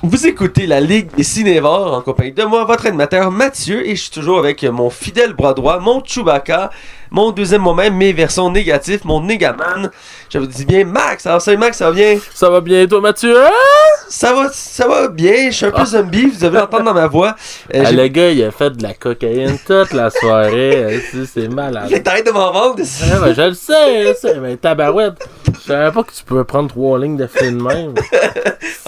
Vous écoutez la Ligue des Cinévores en compagnie de moi, votre animateur Mathieu, et je suis toujours avec mon fidèle bras droit, mon Chewbacca, mon deuxième moi-même, mes versions négatives, mon Negaman. Je vous dis bien Max. Alors salut Max, ça va bien? Ça va bien toi Mathieu? Ça va bien, je suis un peu zombie, vous devez l'entendre dans ma voix. Le gars il a fait de la cocaïne toute la soirée, c'est malade. T'arrêtes de m'en vendre. Je le sais, mais tabarouette. Je savais pas que tu pouvais prendre 3 lignes de film même.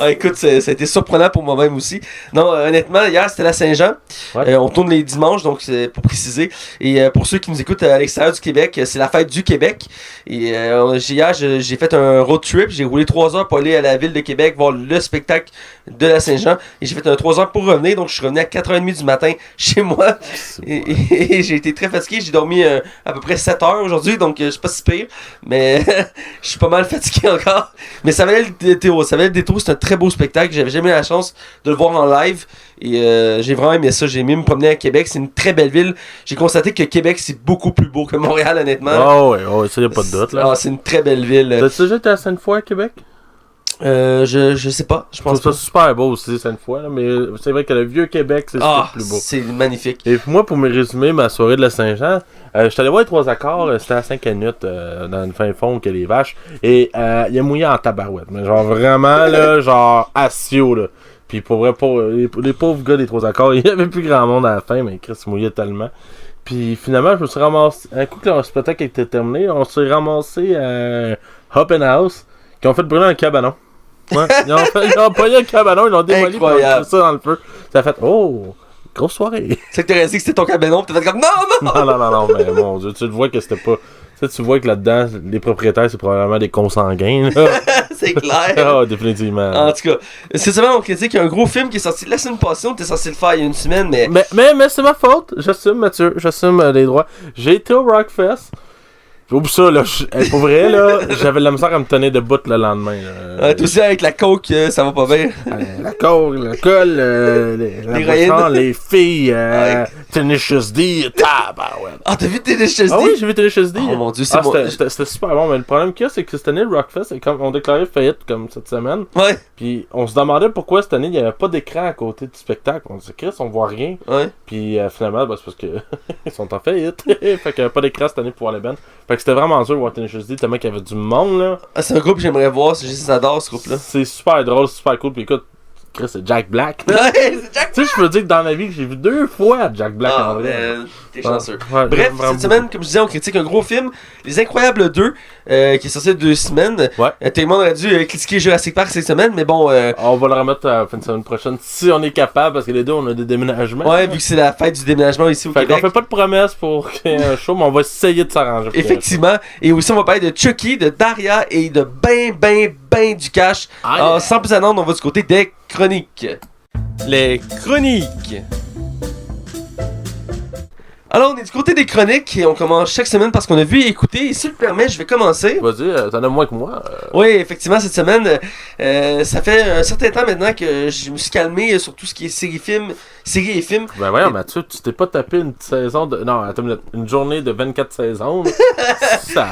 Écoute, ça a été surprenant pour moi-même aussi. Non, honnêtement, hier c'était la Saint-Jean. Ouais. On tourne les dimanches, donc c'est pour préciser. Et pour ceux qui nous écoutent à l'extérieur du Québec, c'est la fête du Québec. Et hier, j'ai fait un road trip. J'ai roulé 3 heures pour aller à la ville de Québec voir le spectacle de la Saint-Jean. Et j'ai fait 3 heures pour revenir. Donc je suis revenu à 4h30 du matin chez moi. Et j'ai été très fatigué. J'ai dormi à peu près 7 heures aujourd'hui. Donc je suis pas si pire. Mais je suis pas mal fatigué encore. Mais ça valait le détour. C'est un très beau spectacle. J'avais jamais eu la chance de le voir en live. Et j'ai vraiment aimé ça. J'ai aimé me promener à Québec. C'est une très belle ville. J'ai constaté que Québec, c'est beaucoup plus beau que Montréal, honnêtement. Oh ouais, ça y a pas de doute, là. C'est une très belle ville. T'as déjà été à Sainte-Foy à Québec? Je sais pas. Je pense que c'est super beau aussi, Sainte-Foy, là, mais c'est vrai que le vieux Québec, c'est super plus beau. C'est magnifique. Et moi, pour me résumer ma soirée de la Saint-Jean, j'étais allé voir les 3 accords, c'était à 5 minutes dans le fin fond que les vaches, et il a mouillé en tabarouette, mais genre vraiment, là, genre assio, là. Puis pour vrai, les pauvres gars des 3 accords, il y avait plus grand monde à la fin, mais Chris mouillait tellement. Puis finalement, je me suis ramassé, un coup que le spectacle était terminé, on s'est ramassé à Open House, qui ont fait brûler un cabanon. Ouais, ils ont pogné un cabanon, ils l'ont démoli pour mettre ça dans le feu. Ça a fait, grosse soirée. C'est que t'aurais dit que c'était ton cabanon, pis t'as fait comme non, mais mon Dieu, tu le vois que c'était pas. Tu vois que là-dedans, les propriétaires, c'est probablement des consanguins. C'est clair. Définitivement. En tout cas, c'est seulement on critique qu'il y a un gros film qui est sorti la semaine passée, on était censé le faire il y a une semaine, mais. Mais c'est ma faute, j'assume, Mathieu, j'assume les droits. J'ai été au Rockfest. Oublie ça, là, pour vrai, là, j'avais de la misère à me tenir debout le lendemain. Tout aussi avec la coke, ça va pas bien. La coke, l'alcool, les filles, Tenacious D, tabarouette. Ah, t'as vu Tenacious D? Ah oui, j'ai vu Tenacious D. Oh mon Dieu, c'était super bon, mais le problème qu'il y a, c'est que cette année, le Rockfest, on déclarait faillite comme cette semaine. Ouais. Puis on se demandait pourquoi cette année, il n'y avait pas d'écran à côté du spectacle. On se dit, Chris, on voit rien. Ouais. Puis finalement, c'est parce que ils sont en faillite. Fait qu'il n'y avait pas d'écran cette année pour voir les bands. Fait que c'était vraiment dur de voir Tenacious D, tellement qu'il y avait du monde, là. C'est un groupe que j'aimerais voir, j'adore ce groupe-là. C'est super drôle, c'est super cool. Puis écoute, Chris, c'est Jack Black. Ouais, c'est Jack Black. Tu sais, je peux dire que dans la vie, j'ai vu 2 fois Jack Black en vrai. T'es chanceux. Ouais, bref, cette semaine, comme je disais, on critique un gros film, Les Incroyables 2, qui est sorti il y a 2 semaines. Ouais. Tout le monde aurait dû critiquer Jurassic Park cette semaine, mais bon. On va le remettre à la fin de semaine prochaine si on est capable, parce que les deux, on a des déménagements. Ouais, vu que c'est la fête du déménagement ici au Québec. On fait pas de promesses pour qu'il y ait un show, mais on va essayer de s'arranger. Effectivement. Et aussi, on va parler de Chucky, de Daria et de ben du cash. Alors, sans plus attendre, on va du côté des chroniques. Les chroniques. Alors, on est du côté des chroniques et on commence chaque semaine parce qu'on a vu et écouté. Et si tu le permets, je vais commencer. Vas-y, t'en as moins que moi. Oui, effectivement, cette semaine, ça fait un certain temps maintenant que je me suis calmé sur tout ce qui est séries et films. Ben voyons, Mathieu, tu t'es pas tapé une saison de... Non, attends une journée de 24 saisons. Ça...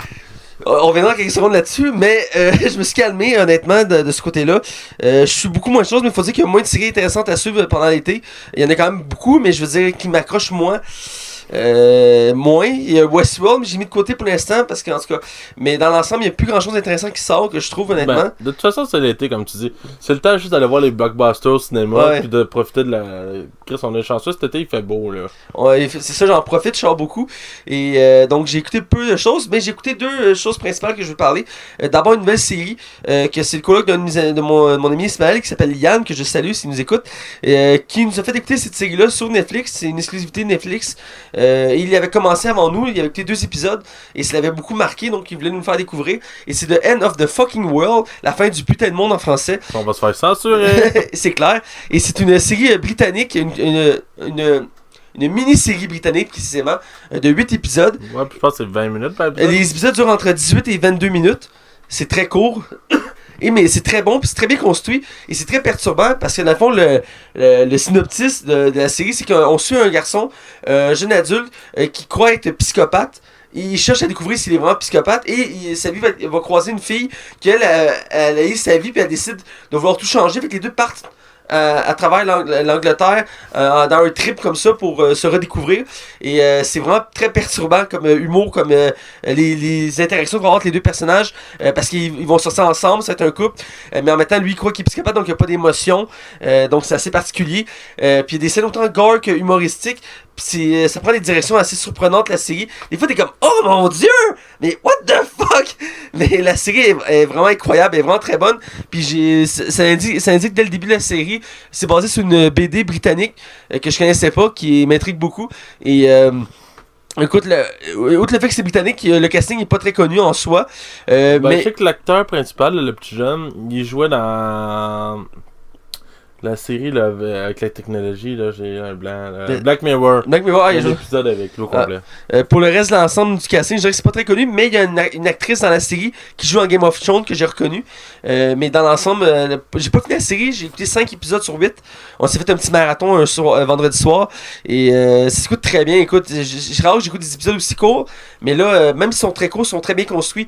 On reviendra quelques secondes là-dessus, mais je me suis calmé honnêtement de ce côté-là. Je suis beaucoup moins de choses, mais il faut dire qu'il y a moins de séries intéressantes à suivre pendant l'été. Il y en a quand même beaucoup, mais je veux dire qui m'accrochent moins. Moins. Il y a Westworld, mais j'ai mis de côté pour l'instant parce qu'en tout cas, mais dans l'ensemble, il n'y a plus grand chose d'intéressant qui sort que je trouve honnêtement. Ben, de toute façon, c'est l'été, comme tu dis. C'est le temps juste d'aller voir les blockbusters au cinéma puis de profiter de la. Chris, on est chanceux, cet été il fait beau là. Ouais, c'est ça, j'en profite, je sors beaucoup. Et donc j'ai écouté peu de choses, mais j'ai écouté 2 choses principales que je veux parler. D'abord une nouvelle série, que c'est le coloc de mon ami Ismaël qui s'appelle Yann, que je salue s'il nous écoute, qui nous a fait écouter cette série-là sur Netflix. C'est une exclusivité Netflix. Il avait commencé avant nous, il avait écouté 2 épisodes et ça l'avait beaucoup marqué, donc il voulait nous faire découvrir. Et c'est The End of the Fucking World, la fin du putain de monde en français. On va se faire censurer. C'est clair. Et c'est une série britannique, une mini-série britannique précisément, de 8 épisodes. Ouais, puis je pense que c'est 20 minutes par épisode. Les épisodes durent entre 18 et 22 minutes. C'est très court. Mais c'est très bon, puis c'est très bien construit, et c'est très perturbant, parce que dans le fond, le synopsis de la série, c'est qu'on suit un garçon, un jeune adulte, qui croit être psychopathe. Il cherche à découvrir s'il est vraiment psychopathe, et sa vie va croiser une fille, qu'elle elle a eu sa vie, puis elle décide de vouloir tout changer, fait que les deux partent à travers l'Angleterre dans un trip comme ça pour se redécouvrir. Et c'est vraiment très perturbant comme humour, comme les interactions qu'on va avoir entre les deux personnages, parce qu'ils vont sortir ensemble, c'est un couple, mais en même temps, lui, il croit qu'il est psychopathe, donc il n'y a pas d'émotion, donc c'est assez particulier. Puis il y a des scènes autant gore que humoristiques. Pis ça prend des directions assez surprenantes, la série. Des fois, t'es comme, oh mon dieu! Mais what the fuck? Mais la série est vraiment incroyable, elle est vraiment très bonne. Puis ça indique dès le début de la série, c'est basé sur une BD britannique que je connaissais pas, qui m'intrigue beaucoup. Et écoute, outre le fait que c'est britannique, le casting est pas très connu en soi. Mais mais je sais que l'acteur principal, le petit jeune, il jouait dans la série là, avec la technologie, là, j'ai un blanc. Black Mirror. Black Mirror, il y a un épisode avec l'eau complet. Pour le reste de l'ensemble du casting, je dirais que c'est pas très connu, mais il y a une actrice dans la série qui joue en Game of Thrones que j'ai reconnue. Mais dans l'ensemble, j'ai pas fini la série, j'ai écouté 5 épisodes sur 8. On s'est fait un petit marathon un vendredi soir. Et ça s'écoute très bien. Écoute, j'ai rare que j'écoute des épisodes aussi courts, mais là, même s'ils sont très courts, ils sont très bien construits.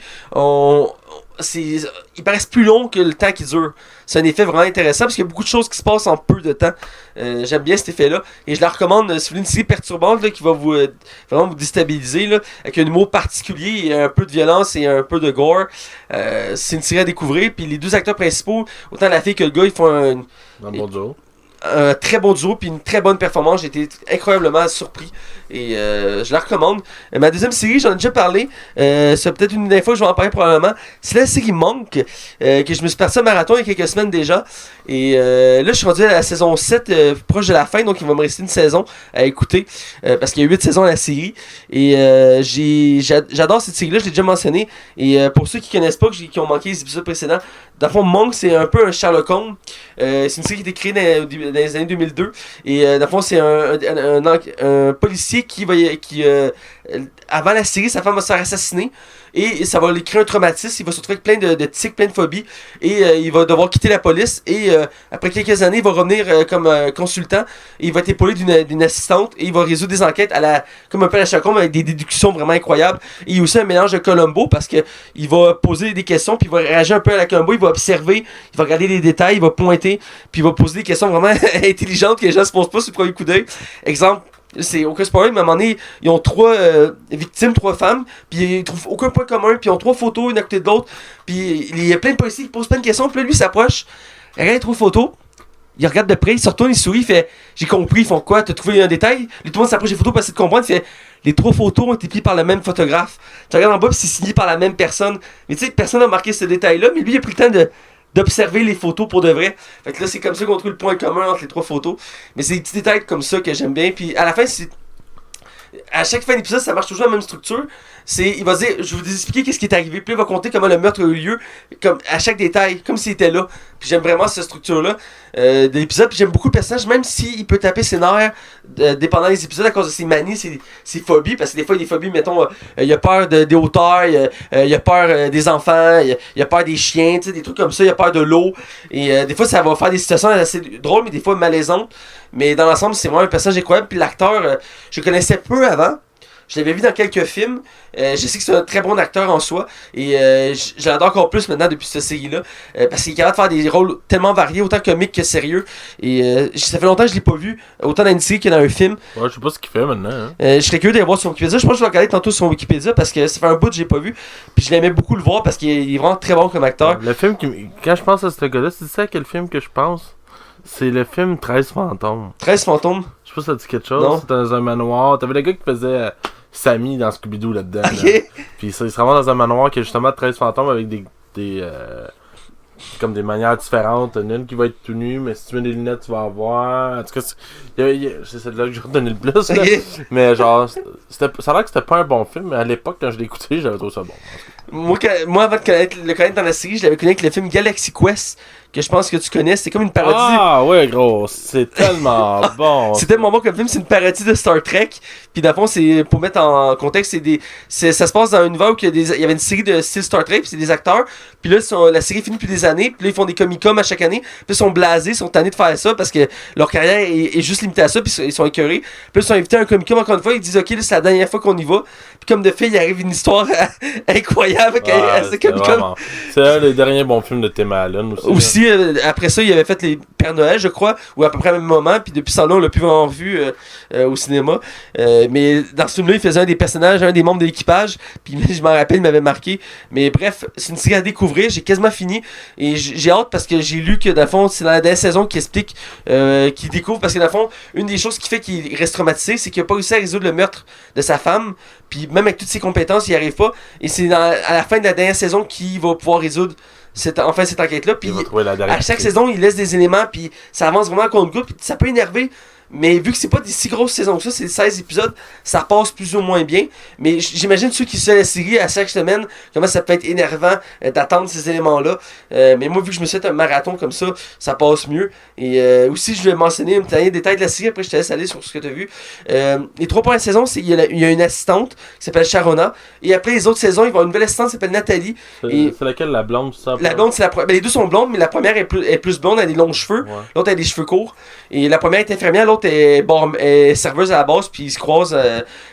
Ils paraissent plus longs que le temps qu'ils durent. C'est un effet vraiment intéressant parce qu'il y a beaucoup de choses qui se passent en peu de temps. J'aime bien cet effet-là. Et je la recommande si vous voulez une série perturbante là, qui va vraiment vous déstabiliser, là, avec un humour particulier et un peu de violence et un peu de gore. C'est une série à découvrir. Puis les deux acteurs principaux, autant la fille que le gars, ils font un bon duo. Un très bon duo puis une très bonne performance. J'ai été incroyablement surpris et je la recommande. Ma deuxième série, j'en ai déjà parlé, c'est peut-être une des fois que je vais en parler probablement, c'est la série Monk, que je me suis parti à marathon il y a quelques semaines déjà, et là je suis rendu à la saison 7, proche de la fin, donc il va me rester une saison à écouter, parce qu'il y a 8 saisons à la série, et j'adore cette série là, je l'ai déjà mentionné, et pour ceux qui connaissent pas, qui ont manqué les épisodes précédents, dans le fond Monk c'est un peu un Sherlock Holmes, c'est une série qui a été créée dans les années 2002, et dans le fond c'est un policier qui avant la série, sa femme va se faire assassiner et ça va lui créer un traumatisme. Il va se retrouver avec plein de tics, plein de phobies et il va devoir quitter la police et après quelques années, il va revenir comme consultant et il va être épaulé d'une assistante et il va résoudre des enquêtes comme un peu à la Sherlock Holmes avec des déductions vraiment incroyables. Et il y a aussi un mélange de Columbo parce que il va poser des questions puis il va réagir un peu à la Columbo, il va observer, il va regarder les détails, il va pointer puis il va poser des questions vraiment intelligentes que les gens se posent pas sur le premier coup d'œil. Exemple, c'est aucun spoiler, mais à un moment donné, ils ont 3 victimes, 3 femmes, puis ils trouvent aucun point commun, puis ils ont 3 photos, une à côté de l'autre, puis il y a plein de policiers qui posent plein de questions, puis là, lui, il s'approche, il regarde les 3 photos, il regarde de près, il se retourne, il sourit, il fait « J'ai compris, ils font quoi? T'as trouvé un détail? » Lui, tout le monde s'approche des photos pour essayer de comprendre, il fait « Les 3 photos ont été prises par le même photographe. » Tu regardes en bas, puis c'est signé par la même personne. Mais tu sais, personne n'a marqué ce détail-là, mais lui, il a pris le temps d'observer les photos pour de vrai. Fait que là, c'est comme ça qu'on trouve le point commun entre les 3 photos. Mais c'est des petits détails comme ça que j'aime bien. Puis à la fin, à chaque fin d'épisode, ça marche toujours la même structure. Il va dire, je vais vous expliquer qu'est-ce qui est arrivé. Puis il va compter comment le meurtre a eu lieu, comme à chaque détail, comme s'il était là. Puis j'aime vraiment cette structure-là de l'épisode. Puis j'aime beaucoup le personnage, même s'il peut taper ses nerfs dépendant des épisodes à cause de ses manies, ses phobies. Parce que des fois, il y a des phobies, mettons, il a peur des hauteurs, il a peur des enfants, il a peur des chiens, des trucs comme ça, il a peur de l'eau. Et des fois, ça va faire des situations assez drôles, mais des fois malaisantes. Mais dans l'ensemble, c'est vraiment un personnage incroyable. Puis l'acteur, je le connaissais peu avant. Je l'avais vu dans quelques films. Je sais que c'est un très bon acteur en soi. Et je l'adore encore plus maintenant depuis cette série-là. Parce qu'il est capable de faire des rôles tellement variés, autant comiques que sérieux. Et ça fait longtemps que je l'ai pas vu, autant dans une série que dans un film. Ouais, je sais pas ce qu'il fait maintenant. Hein. Je serais curieux d'aller voir sur Wikipédia. Je pense que je vais regarder tantôt sur Wikipédia parce que ça fait un bout que je l'ai pas vu. Puis je l'aimais beaucoup le voir parce qu'il est vraiment très bon comme acteur. Le film quand je pense à ce gars-là, c'est ça quel film que je pense? C'est le film 13 fantômes. 13 fantômes? Je sais pas si ça dit quelque chose. Non. C'était dans un manoir. T'avais le gars qui faisait Sammy dans Scooby-Doo là-dedans. Ok. Là. Puis il se ramasse dans un manoir qui a justement 13 fantômes avec comme des manières différentes. Il y en a une qui va être tout nu, mais si tu mets des lunettes, tu vas avoir. En tout cas, c'est celle-là que j'ai redonné le plus. Là. Okay. Mais genre, ça a l'air que c'était pas un bon film, mais à l'époque, quand je l'ai écouté, j'avais trouvé ça bon. Moi, avant de le connaître dans la série, je l'avais connu avec le film Galaxy Quest, que je pense que tu connais. C'était comme une parodie. Ah ouais, gros, c'est tellement bon. C'est tellement bon comme film, c'est une parodie de Star Trek. Puis dans le fond, c'est pour mettre en contexte, ça se passe dans un univers où il y avait une série de style Star Trek, puis c'est des acteurs. Puis là, la série finit depuis des années. Puis là, ils font des Comic-Con à chaque année. Puis ils sont blasés, ils sont tannés de faire ça parce que leur carrière est juste limitée à ça. Puis ils sont écœurés. Puis là, ils sont invités à un Comic-Con encore une fois. Ils disent, OK, là, c'est la dernière fois qu'on y va. Puis comme de fait, il arrive une histoire incroyable à ce Comic-Con. C'est un des derniers bons films de Tim Allen aussi. Aussi, lui, après ça, il avait fait les Père Noël, je crois, ou à peu près au même moment, puis depuis ce temps-là, on l'a plus vraiment vu au cinéma. Mais dans ce film-là, il faisait un des personnages, un des membres de l'équipage, puis je m'en rappelle, il m'avait marqué. Mais bref, c'est une série à découvrir, j'ai quasiment fini, et j'ai hâte parce que j'ai lu que, dans le fond, c'est dans la dernière saison qu'il explique, qu'il découvre, parce que, dans le fond, une des choses qui fait qu'il reste traumatisé, c'est qu'il n'a pas réussi à résoudre le meurtre de sa femme, puis même avec toutes ses compétences, il n'y arrive pas, et c'est à la fin de la dernière saison qu'il va pouvoir résoudre cette enquête-là, puis à chaque saison, il laisse des éléments, puis ça avance vraiment contre groupe, puis ça peut énerver, mais vu que c'est pas des si grosses saisons que ça, c'est 16 épisodes, ça passe plus ou moins bien, mais j'imagine ceux qui suivent la série à chaque semaine, comment ça peut être énervant d'attendre ces éléments-là, mais moi, vu que je me suis fait un marathon comme ça passe mieux, et aussi, je vais mentionner un petit détail de la série, après je te laisse aller sur ce que tu as vu. Les 3 premières saisons, il y a une assistante qui s'appelle Sharona, et après les autres saisons, il va y avoir une nouvelle assistante qui s'appelle Nathalie. C'est laquelle, la blonde, ça? La blonde, c'est la première. Les deux sont blondes, mais la première est plus blonde, elle a des longs cheveux. Ouais. L'autre a des cheveux courts. Et la première est infirmière, l'autre est serveuse à la base, puis ils se croisent.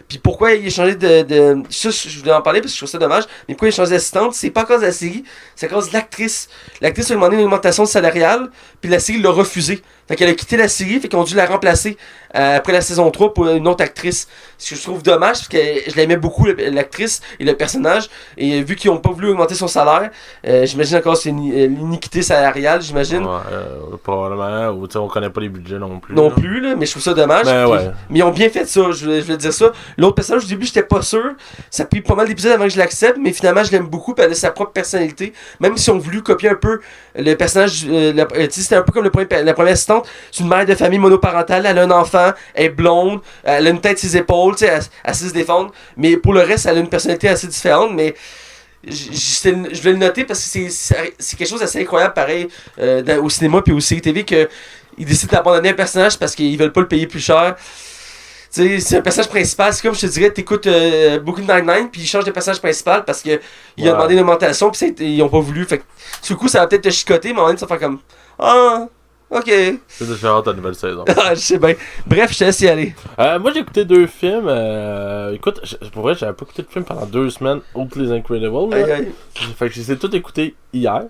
Puis pourquoi il a changé de. Ça, je voulais en parler parce que je trouve ça dommage. Mais pourquoi il a changé d'assistante? C'est pas à cause de la série, c'est à cause de l'actrice. L'actrice a demandé une augmentation salariale, puis la série l'a refusé. Fait qu'elle a quitté la série, fait qu'ils ont dû la remplacer après la saison 3 pour une autre actrice. Ce que je trouve dommage, parce que je l'aimais beaucoup, l'actrice et le personnage. Et vu qu'ils n'ont pas voulu augmenter son salaire, j'imagine encore que c'est l'iniquité salariale, j'imagine. Ouais, probablement, ou on connaît pas les budgets non plus. Non plus, là, mais je trouve ça dommage. Ben, ouais. Mais ils ont bien fait ça, je voulais dire ça. L'autre personnage, au début, j'étais pas sûr. Ça a pris pas mal d'épisodes avant que je l'accepte, mais finalement, je l'aime beaucoup, puis elle a sa propre personnalité. Même si on a voulu copier un peu le personnage, c'était un peu comme la première assistante. C'est une mère de famille monoparentale, elle a un enfant, elle est blonde, elle a une tête sur ses épaules, elle sait se défendre. Mais pour le reste, elle a une personnalité assez différente, mais je vais le noter parce que c'est quelque chose d'assez incroyable, pareil, au cinéma puis aux séries TV, qu'ils décident d'abandonner un personnage parce qu'ils veulent pas le payer plus cher. T'sais, c'est un personnage principal, c'est comme je te dirais, t'écoutes beaucoup de Nine-Nine, puis ils changent de personnage principal parce qu'il a demandé une augmentation, puis ils ont pas voulu. Fait que, du coup, ça va peut-être te chicoter, mais en même temps, ça va faire comme ah, ok. C'est déjà hâte à la nouvelle saison. Je sais bien. Bref, je te laisse y aller. Moi, j'ai écouté 2 films. Écoute, pour vrai, j'avais pas écouté de film pendant 2 semaines, outre les Incredibles. Fait que j'ai tout écouté hier.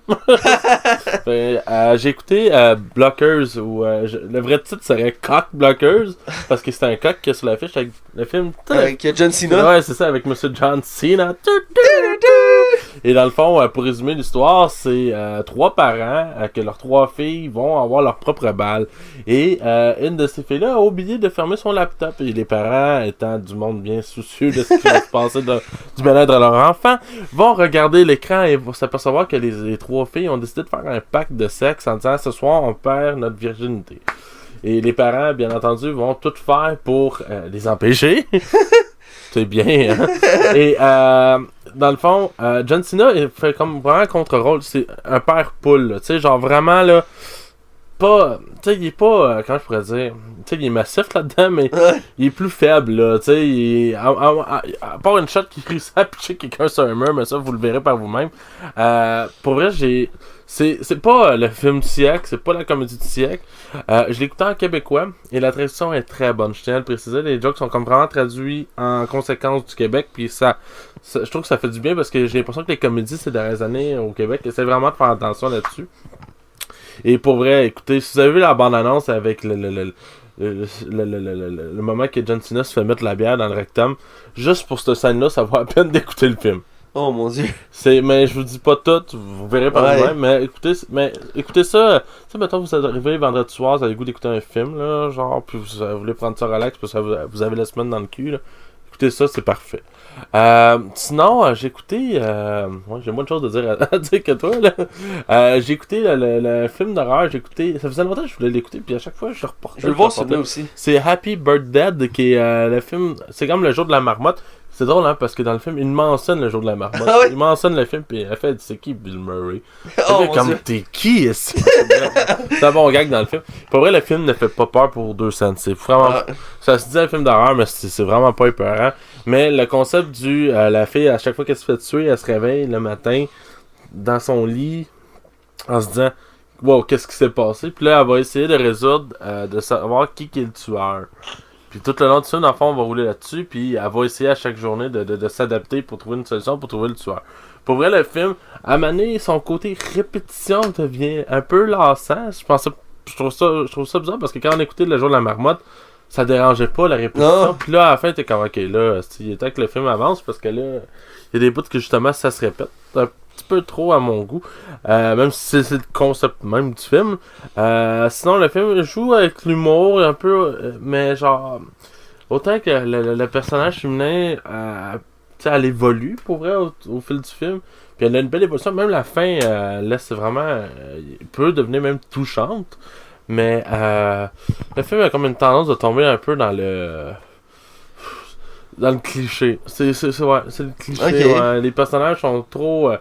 J'ai écouté Blockers, ou le vrai titre serait Cock Blockers, parce que c'est un coq qui est sur l'affiche avec le film. Avec John Cena. Ouais, c'est ça, avec Monsieur John Cena. Et dans le fond, pour résumer l'histoire, c'est 3 parents que leurs 3 filles vont avoir leur propre balle. Et une de ces filles-là a oublié de fermer son laptop. Et les parents, étant du monde bien soucieux de ce qui va se passer du bien-être de leur enfant, vont regarder l'écran et vont s'apercevoir que les 3 filles ont décidé de faire un pacte de sexe en disant « Ce soir, on perd notre virginité ». Et les parents, bien entendu, vont tout faire pour les empêcher. C'est bien, hein? Et dans le fond, John Cena, il fait comme vraiment contre-rôle. C'est un père poule, tu sais, genre vraiment, là, pas... Tu sais, il est pas... comment je pourrais dire? Tu sais, il est massif là-dedans, mais il est plus faible, là, tu sais, à part une shot qui réussit à pitcher quelqu'un sur un mur, mais ça, vous le verrez par vous-même. Pour vrai, c'est pas le film du siècle, c'est pas la comédie du siècle. Je l'ai écouté en québécois et la traduction est très bonne. Je tiens à le préciser, les jokes sont comme vraiment traduits en conséquence du Québec, puis je trouve que ça fait du bien parce que j'ai l'impression que les comédies ces dernières années au Québec essaient vraiment de faire attention là-dessus. Et pour vrai, écoutez, si vous avez vu la bande-annonce avec le moment que John Cena se fait mettre la bière dans le rectum, juste pour cette scène-là, ça vaut la peine d'écouter le film. Oh mon dieu. Mais je vous dis pas tout, vous verrez par vous-même, mais écoutez ça. Tu sais, mettons, vous arrivez vendredi soir, vous avez le goût d'écouter un film, là, genre, puis vous voulez prendre ça relax, parce que vous avez la semaine dans le cul, là. Écoutez ça, c'est parfait. Sinon, j'ai écouté... j'ai moins de choses à dire que toi, là. J'ai écouté le film d'horreur, ça faisait longtemps que je voulais l'écouter, puis à chaque fois, je reportais. Je le vois celui-là aussi. C'est Happy Birthday, qui est le film... C'est comme le jour de la marmotte. C'est drôle, hein, parce que dans le film, il mentionne le jour de la marmotte. Ah oui? Il mentionne le film, puis elle fait, c'est qui Bill Murray? Oh, comme, Dieu. T'es qui ici? C'est un bon gag dans le film. Pour vrai, le film ne fait pas peur pour 2 cents. C'est vraiment... Ça se dit un film d'horreur, mais c'est vraiment pas épeurant. Mais le concept la fille, à chaque fois qu'elle se fait tuer, elle se réveille le matin dans son lit en se disant wow, qu'est-ce qui s'est passé? Puis là, elle va essayer de résoudre, de savoir qui est le tueur. Puis tout le long du film, dans le fond, on va rouler là-dessus, puis elle va essayer à chaque journée de s'adapter pour trouver une solution, pour trouver le tueur. Pour vrai, le film, à un moment donné, son côté répétition devient un peu lassant. Je trouve ça bizarre parce que quand on écoutait Le Jour de la Marmotte, ça dérangeait pas la répétition. Puis là, à la fin, t'es comme, ok, là, il est temps que le film avance parce que là, il y a des bouts que justement, ça se répète. Un petit peu trop à mon goût. Même si c'est le concept même du film. Sinon, le film joue avec l'humour un peu, mais genre, autant que le personnage féminin, elle évolue pour vrai au fil du film. Puis elle a une belle évolution. Même la fin laisse vraiment, peut devenir même touchante. Mais le film a comme une tendance de tomber un peu dans le cliché. C'est le cliché. Okay. Ouais. Les personnages sont trop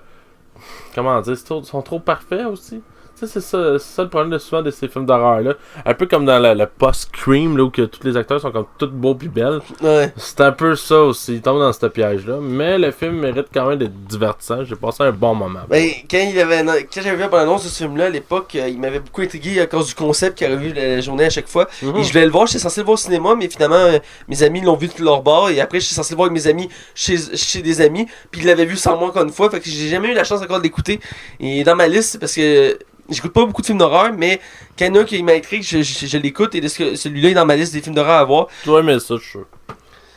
comment dire, sont trop parfaits aussi. Tu sais, c'est ça le problème souvent de ces films d'horreur là. Un peu comme dans le post-Scream là, où que tous les acteurs sont comme tous beaux pis belles. Ouais. C'est un peu ça aussi. Ils tombent dans ce piège là. Mais le film mérite quand même d'être divertissant. J'ai passé un bon moment. Ben, quand j'avais vu la bande-annonce de ce film-là à l'époque, il m'avait beaucoup intrigué à cause du concept qu'il avait vu la journée à chaque fois. Et je voulais le voir, j'étais censé le voir au cinéma, mais finalement, mes amis l'ont vu de leur bord. Et après, j'étais censé le voir avec mes amis chez des amis. Puis ils l'avaient vu sans moi encore une fois. Fait que j'ai jamais eu la chance encore de l'écouter. Et dans ma liste, parce que j'écoute pas beaucoup de films d'horreur, mais quand il y en a un qui m'intrigue, je l'écoute. Et celui-là est dans ma liste des films d'horreur à voir. Tu vas aimer ça, je suis sûr.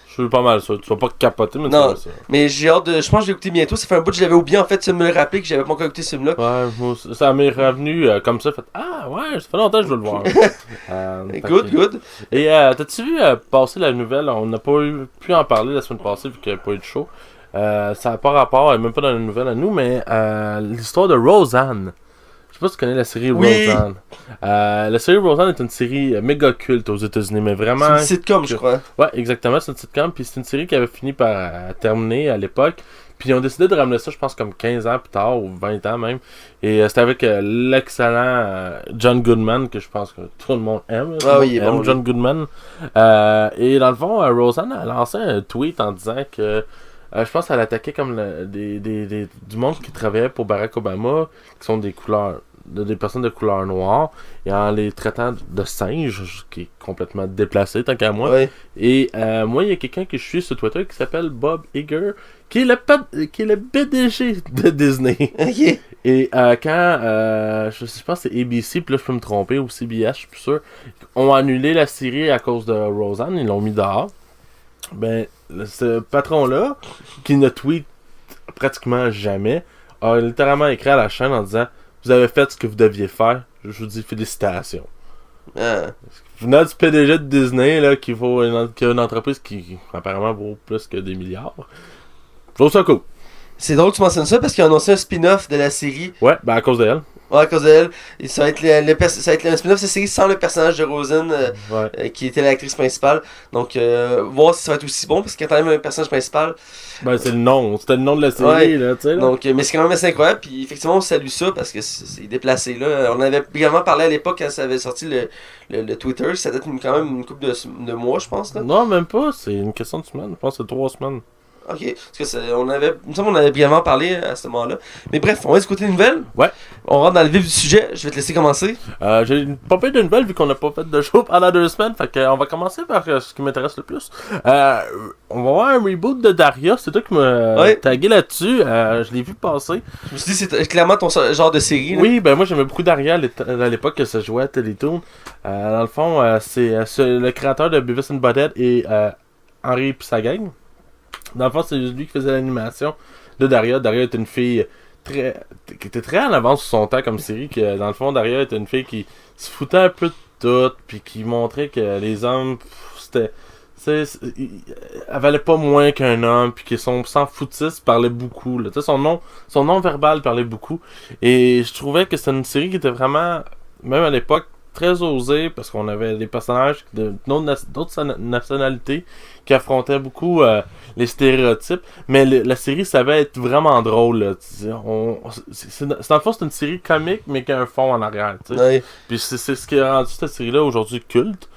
Je suis pas mal sûr. Tu vas pas capoter, mais tu vas ça. Mais j'ai hâte de. Je pense que je vais écouter bientôt. Ça fait un bout que je l'avais oublié en fait. Tu me le rappeler que j'avais pas encore écouté ce film-là. Ouais, moi, ça m'est revenu comme ça. Fait, ah ouais, ça fait longtemps que je veux le voir. Good. Et t'as-tu vu passer la nouvelle? On n'a pas pu en parler la semaine passée vu qu'il n'y a pas eu de show. Ça n'a pas rapport, même pas dans la nouvelle à nous, mais l'histoire de Roseanne. Je sais pas si tu connais la série Roseanne. La série Roseanne est une série méga culte aux États-Unis, mais vraiment. C'est une sitcom, je crois. Ouais, exactement, c'est une sitcom. Puis c'est une série qui avait fini par terminer à l'époque. Puis ils ont décidé de ramener ça, je pense, comme 15 ans plus tard, ou 20 ans même. Et c'était avec l'excellent John Goodman, que je pense que tout le monde aime. Ah oui, il est bon. John Goodman. Et dans le fond, Roseanne a lancé un tweet en disant que. Je pense qu'elle attaquait comme du monde qui travaillait pour Barack Obama, qui sont des personnes de couleur noire, et en les traitant de singes, qui est complètement déplacé tant qu'à moi. Ouais. Et moi, il y a quelqu'un que je suis sur Twitter qui s'appelle Bob Iger, qui est le PDG de Disney. Ok. Et quand, je pense que c'est ABC, puis là je peux me tromper, ou CBS, je suis plus sûr, ont annulé la série à cause de Roseanne, ils l'ont mis dehors. Ben, ce patron-là, qui ne tweet pratiquement jamais, a littéralement écrit à la chaîne en disant « Vous avez fait ce que vous deviez faire, je vous dis félicitations. » Vous venez du PDG de Disney, là, qui a une entreprise qui apparemment vaut plus que des milliards. Je trouve ça cool. C'est drôle que tu mentionnes ça parce qu'ils ont annoncé un spin-off de la série. Ouais, ben à cause d'elle. Ouais, à cause d'elle. Et ça va être ça va être un spin-off de cette série sans le personnage de Roseanne qui était l'actrice principale. Donc, voir si ça va être aussi bon parce qu'il y a quand même un personnage principal. Ben, c'est le nom. C'était le nom de la série, là, tu sais. Donc, mais c'est quand même assez incroyable. Puis, effectivement, on salue ça parce que c'est déplacé, là. On avait également parlé à l'époque quand ça avait sorti le Twitter. Ça date quand même une couple de mois, je pense, là. Non, même pas. C'est une question de semaine. Je pense que c'est 3 semaines. Ok, parce que on avait brièvement parlé à ce moment-là. Mais bref, on va écouter une nouvelle. Ouais. On rentre dans le vif du sujet. Je vais te laisser commencer. J'ai pas fait de nouvelles vu qu'on n'a pas fait de show pendant 2 semaines. Fait qu'on va commencer par ce qui m'intéresse le plus. On va voir un reboot de Daria. C'est toi qui m'as tagué là-dessus. Je l'ai vu passer. Je me suis dit, c'est clairement ton genre de série. Là. Oui, ben moi j'aimais beaucoup Daria à l'époque que ça jouait à Télétoon. Dans le fond, c'est le créateur de Beavis and Butthead et Henri et sa gang. Dans le fond, c'est lui qui faisait l'animation de Daria. Daria était une fille qui était très en avance sur son temps comme série. Que, dans le fond, Daria était une fille qui se foutait un peu de tout, puis qui montrait que les hommes, elle valait pas moins qu'un homme, puis que son foutiste parlait beaucoup. Là. Son nom verbal parlait beaucoup. Et je trouvais que c'était une série qui était vraiment, même à l'époque, très osée, parce qu'on avait des personnages d'autres nationalités qui affrontaient beaucoup les stéréotypes, mais la série savait être vraiment drôle. Là, dans le fond, c'est une série comique, mais qui a un fond en arrière. Ouais. Puis c'est ce qui a rendu cette série-là aujourd'hui culte.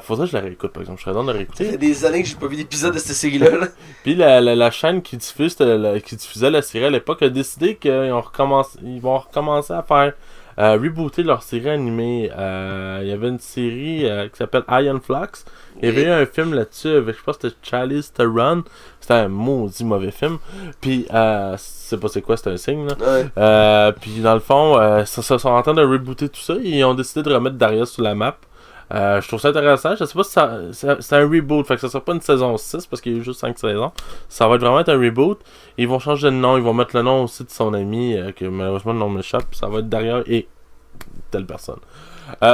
Faudrait que je la réécoute, par exemple. Je serais dans de la réécouter. Ça fait des années que j'ai pas vu d'épisode de cette série-là. Là. Puis la chaîne qui diffusait la série à l'époque a décidé qu'ils vont recommencer à faire rebooté leur série animée. Il y avait une série qui s'appelle Iron Flux. Il y avait eu un film là-dessus avec, je pense que c'était Charlize Theron. C'était un maudit mauvais film. Puis, c'est pas c'est quoi, c'était un signe, là. Ouais. Puis, dans le fond, ils sont en train de rebooter tout ça. Ils ont décidé de remettre Darius sur la map. Je trouve ça intéressant. Je sais pas si c'est un reboot. Fait que ça sera pas une saison 6 parce qu'il y a eu juste 5 saisons. Ça va être vraiment un reboot. Ils vont changer de nom. Ils vont mettre le nom aussi de son ami, que malheureusement le nom m'échappe. Ça va être Darius et telle personne.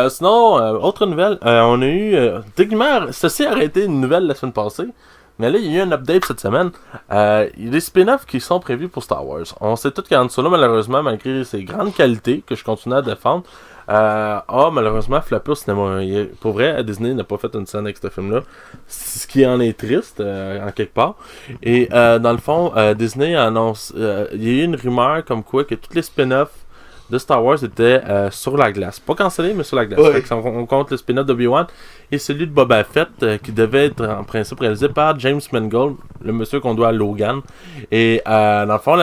Sinon, autre nouvelle, on a eu techniquement, ceci a arrêté une nouvelle la semaine passée, mais là il y a eu un update cette semaine. Il y a des spin-offs qui sont prévus pour Star Wars. On sait tous qu'Han Solo, malheureusement, malgré ses grandes qualités que je continue à défendre, malheureusement floppé au cinéma. Pour vrai, Disney n'a pas fait une scène avec ce film-là, ce qui en est triste en quelque part. Et dans le fond, Disney annonce, il y a eu une rumeur comme quoi que tous les spin-offs de Star Wars était sur la glace. Pas cancellé, mais sur la glace. Ouais. On compte le spin-off d'Obi-Wan et celui de Boba Fett qui devait être en principe réalisé par James Mangold, le monsieur qu'on doit à Logan. Et dans le fond,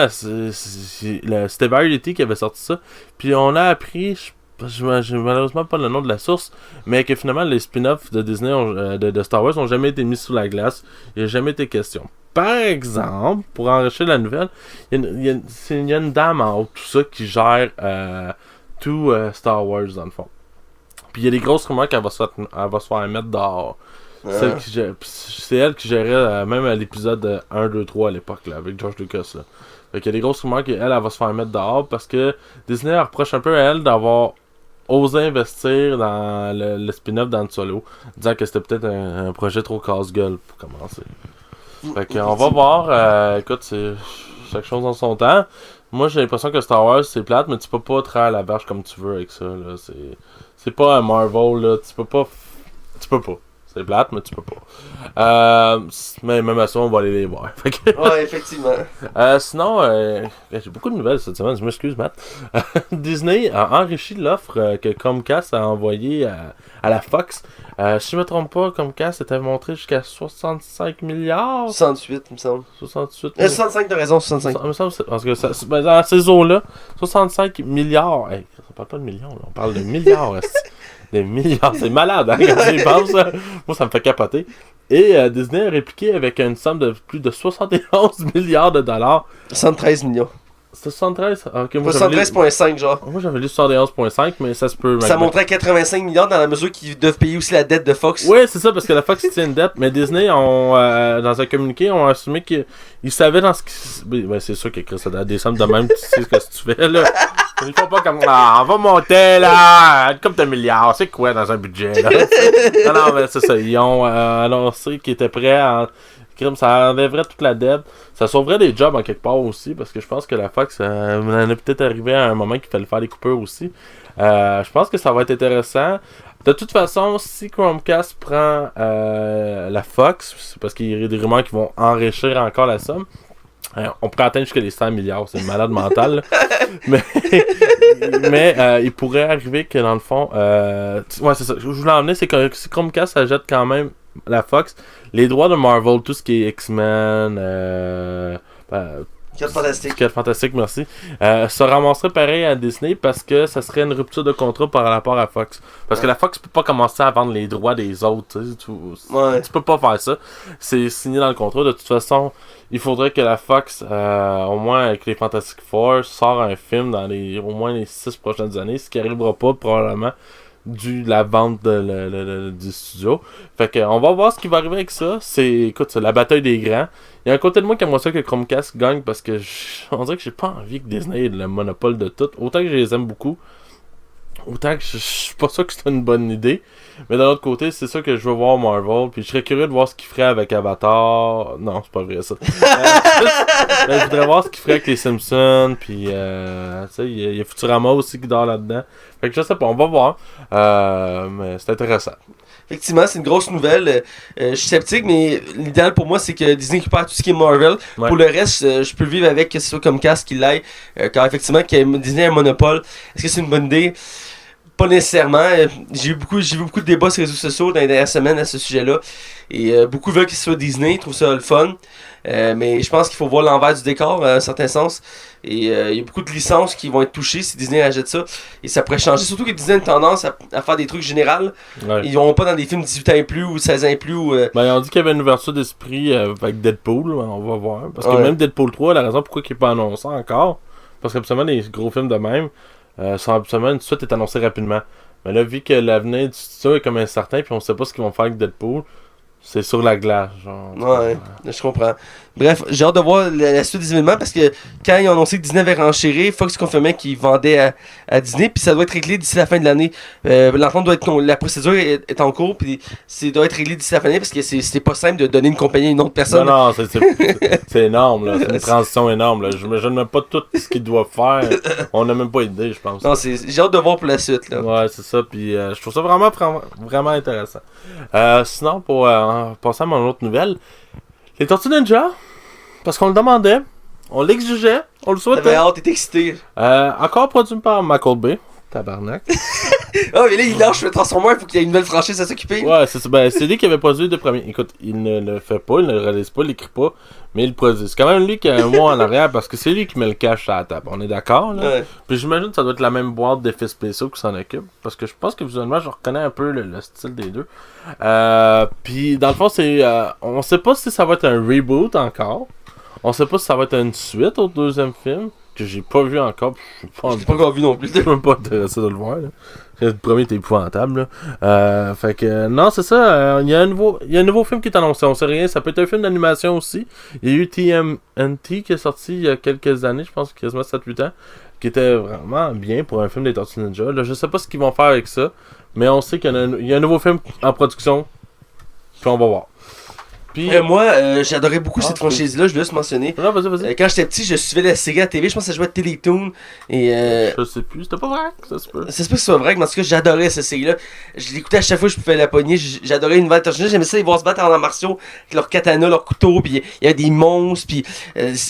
c'était Variety qui avait sorti ça. Puis on a appris, j'ai malheureusement pas le nom de la source, mais que finalement les spin-offs de Disney de Star Wars n'ont jamais été mis sous la glace. Il n'y a jamais été question. Par exemple, pour enrichir la nouvelle, il y a une dame en haut, tout ça, qui gère tout Star Wars dans le fond. Puis il y a des grosses rumeurs qu'elle va se faire mettre dehors. C'est elle qui gérait même à l'épisode 1, 2, 3 à l'époque, là, avec George Lucas. Là. Fait qu'il y a des grosses rumeurs qu'elle va se faire mettre dehors parce que Disney reproche un peu à elle d'avoir osé investir dans le spin-off d'Han Solo, disant que c'était peut-être un projet trop casse-gueule pour commencer. Fait qu'on va voir, écoute, c'est chaque chose en son temps. Moi j'ai l'impression que Star Wars c'est plate, mais tu peux pas traire la vache comme tu veux avec ça, là. C'est pas un Marvel, là, tu peux pas. C'est plate, mais tu peux pas. Mais même à ça, on va aller les voir. Ouais, effectivement. Sinon, j'ai beaucoup de nouvelles cette semaine, je m'excuse, Matt. Disney a enrichi l'offre que Comcast a envoyée à la Fox. Si je me trompe pas, Comcast était montré jusqu'à 65 milliards. 68, il me semble. 68 65, t'as raison, 65. Il me semble parce que dans ces eaux-là, 65 milliards. Hey, on parle pas de millions, là, on parle de milliards. Des milliards, c'est malade, hein, quand tu y penses. Moi, ça me fait capoter. Et Disney a répliqué avec une somme de plus de 71 milliards de dollars. 73 millions. C'était 73? Ok, moi 73,5 genre. Moi j'avais lu 71,5, mais ça se peut. Ça montrait 85 milliards dans la mesure qu'ils doivent payer aussi la dette de Fox. Oui, c'est ça, parce que la Fox tient une dette, mais Disney, dans un communiqué, ont assumé qu'ils savaient dans ce qui... Ben, c'est sûr que ça a des sommes de même, tu sais ce que tu fais, là. Ils font pas comme, on va monter, là, comme de milliards, c'est quoi dans un budget, là? Non, mais c'est ça, ils ont annoncé qu'ils étaient prêts à... Ça enlèverait toute la dette. Ça sauverait des jobs en quelque part aussi, parce que je pense que la Fox en est peut-être arrivé à un moment qu'il fallait faire des coupures aussi. Je pense que ça va être intéressant. De toute façon, si Chromecast prend la Fox, c'est parce qu'il y a des rumeurs qui vont enrichir encore la somme. On pourrait atteindre jusqu'à les 100 milliards, c'est une malade mentale. mais il pourrait arriver que dans le fond, ouais, c'est ça. Je voulais emmener, c'est que si Chromecast s'achète quand même la Fox, les droits de Marvel, tout ce qui est X-Men, 4 Fantastiques, merci, se ramasserait pareil à Disney parce que ça serait une rupture de contrat par rapport à Fox. Parce que la Fox peut pas commencer à vendre les droits des autres. Tu peux pas faire ça. C'est signé dans le contrat. De toute façon, il faudrait que la Fox, au moins avec les Fantastic Four, sort un film dans au moins les 6 prochaines années, ce qui arrivera pas probablement dû la vente du studio. Fait que on va voir ce qui va arriver avec ça. Écoute, c'est la bataille des grands. Il y a un côté de moi qui aimerait ça que Chromecast gagne parce que on dirait que j'ai pas envie que Disney ait le monopole de tout. Autant que je les aime beaucoup, autant que je suis pas sûr que c'est une bonne idée. Mais d'un autre côté, c'est sûr que je veux voir Marvel. Puis je serais curieux de voir ce qu'il ferait avec Avatar. Non, c'est pas vrai ça. Je voudrais voir ce qu'il ferait avec les Simpsons. Puis tu sais, il y a Futurama aussi qui dort là-dedans. Fait que je sais pas, on va voir. Mais c'est intéressant. Effectivement, c'est une grosse nouvelle. Je suis sceptique, mais l'idéal pour moi, c'est que Disney récupère tout ce qui est Marvel. Ouais. Pour le reste, je peux le vivre avec que ce soit comme Comcast qui l'aille. Car effectivement, que Disney a un monopole. Est-ce que c'est une bonne idée? pas nécessairement. J'ai vu beaucoup de débats sur les réseaux sociaux dans les dernières semaines à ce sujet-là. Et beaucoup veulent que ce soit Disney, ils trouvent ça le fun. Mais je pense qu'il faut voir l'envers du décor, à un certain sens. Et il y a beaucoup de licences qui vont être touchées si Disney achète ça. Et ça pourrait changer. Surtout que Disney a une tendance à faire des trucs généraux. Ouais. Ils vont pas dans des films 18 ans et plus ou 16 ans et plus. Ben, ils ont dit qu'il y avait une ouverture d'esprit avec Deadpool. On va voir. Parce que même Deadpool 3, la raison pourquoi il n'est pas annoncé encore, parce qu'absolument, les gros films de même, absolument, une suite est annoncée rapidement. Mais là, vu que l'avenir du studio est comme incertain, puis on sait pas ce qu'ils vont faire avec Deadpool, c'est sur la glace, genre. Ouais, je comprends. Bref, j'ai hâte de voir la suite des événements parce que quand ils ont annoncé que Disney avait renchéri, Fox confirmait qu'ils vendaient à Disney, puis ça doit être réglé d'ici la fin de l'année. L'entente doit être la procédure est en cours, puis ça doit être réglé d'ici la fin de l'année parce que c'est pas simple de donner une compagnie à une autre personne. Non, c'est énorme, là. C'est une transition énorme, là. Je me même pas tout ce qu'ils doivent faire. On n'a même pas idée, je pense. Non, j'ai hâte de voir pour la suite, là. Ouais, c'est ça, puis je trouve ça vraiment intéressant. Sinon, pour passer à mon autre nouvelle, les Tortues Ninja, parce qu'on le demandait, on l'exigeait, on le souhaitait. T'avais hâte, t'étais excité. Encore produit par Michael Bay. Tabarnak. Ah, mais là, il lâche le Transformer, il faut qu'il y ait une nouvelle franchise à s'occuper. Ouais, c'est lui qui avait produit le premier. Écoute, il ne le fait pas, il ne le réalise pas, il l'écrit pas, mais il le produit. C'est quand même lui qui a un mot en arrière parce que c'est lui qui met le cash à la table. On est d'accord, là? Ouais. Puis j'imagine que ça doit être la même boîte d'effets spéciaux qui s'en occupe. Parce que je pense que visuellement, je reconnais un peu le style des deux. Puis dans le fond, on sait pas si ça va être un reboot encore. On sait pas si ça va être une suite au deuxième film. Que j'ai pas vu encore. Je l'ai pas encore vu non plus. Je suis même pas intéressé de le voir. Là. Le premier était épouvantable. Fait que non, c'est ça. Il y a un nouveau film qui est annoncé. On sait rien. Ça peut être un film d'animation aussi. Il y a eu TMNT qui est sorti il y a quelques années, je pense quasiment 7-8 ans, qui était vraiment bien pour un film des Tortues Ninja. Là, je sais pas ce qu'ils vont faire avec ça, mais on sait qu'il y a un nouveau film en production. Puis on va voir. Puis, moi, j'adorais beaucoup cette franchise-là, je voulais juste mentionner. Non, vas-y. Quand j'étais petit, je suivais la série à TV, je pense que ça jouait à Télétoon. Et, je sais plus, c'était pas vrai, ça se peut. Ça se peut que ce soit vrai, mais en tout cas, j'adorais cette série-là. Je l'écoutais à chaque fois que je pouvais la pogner. J'adorais une nouvelle tortue. J'aimais ça, les voir se battre en arts martiaux, avec leur katana, leur couteau, puis il y avait des monstres, puis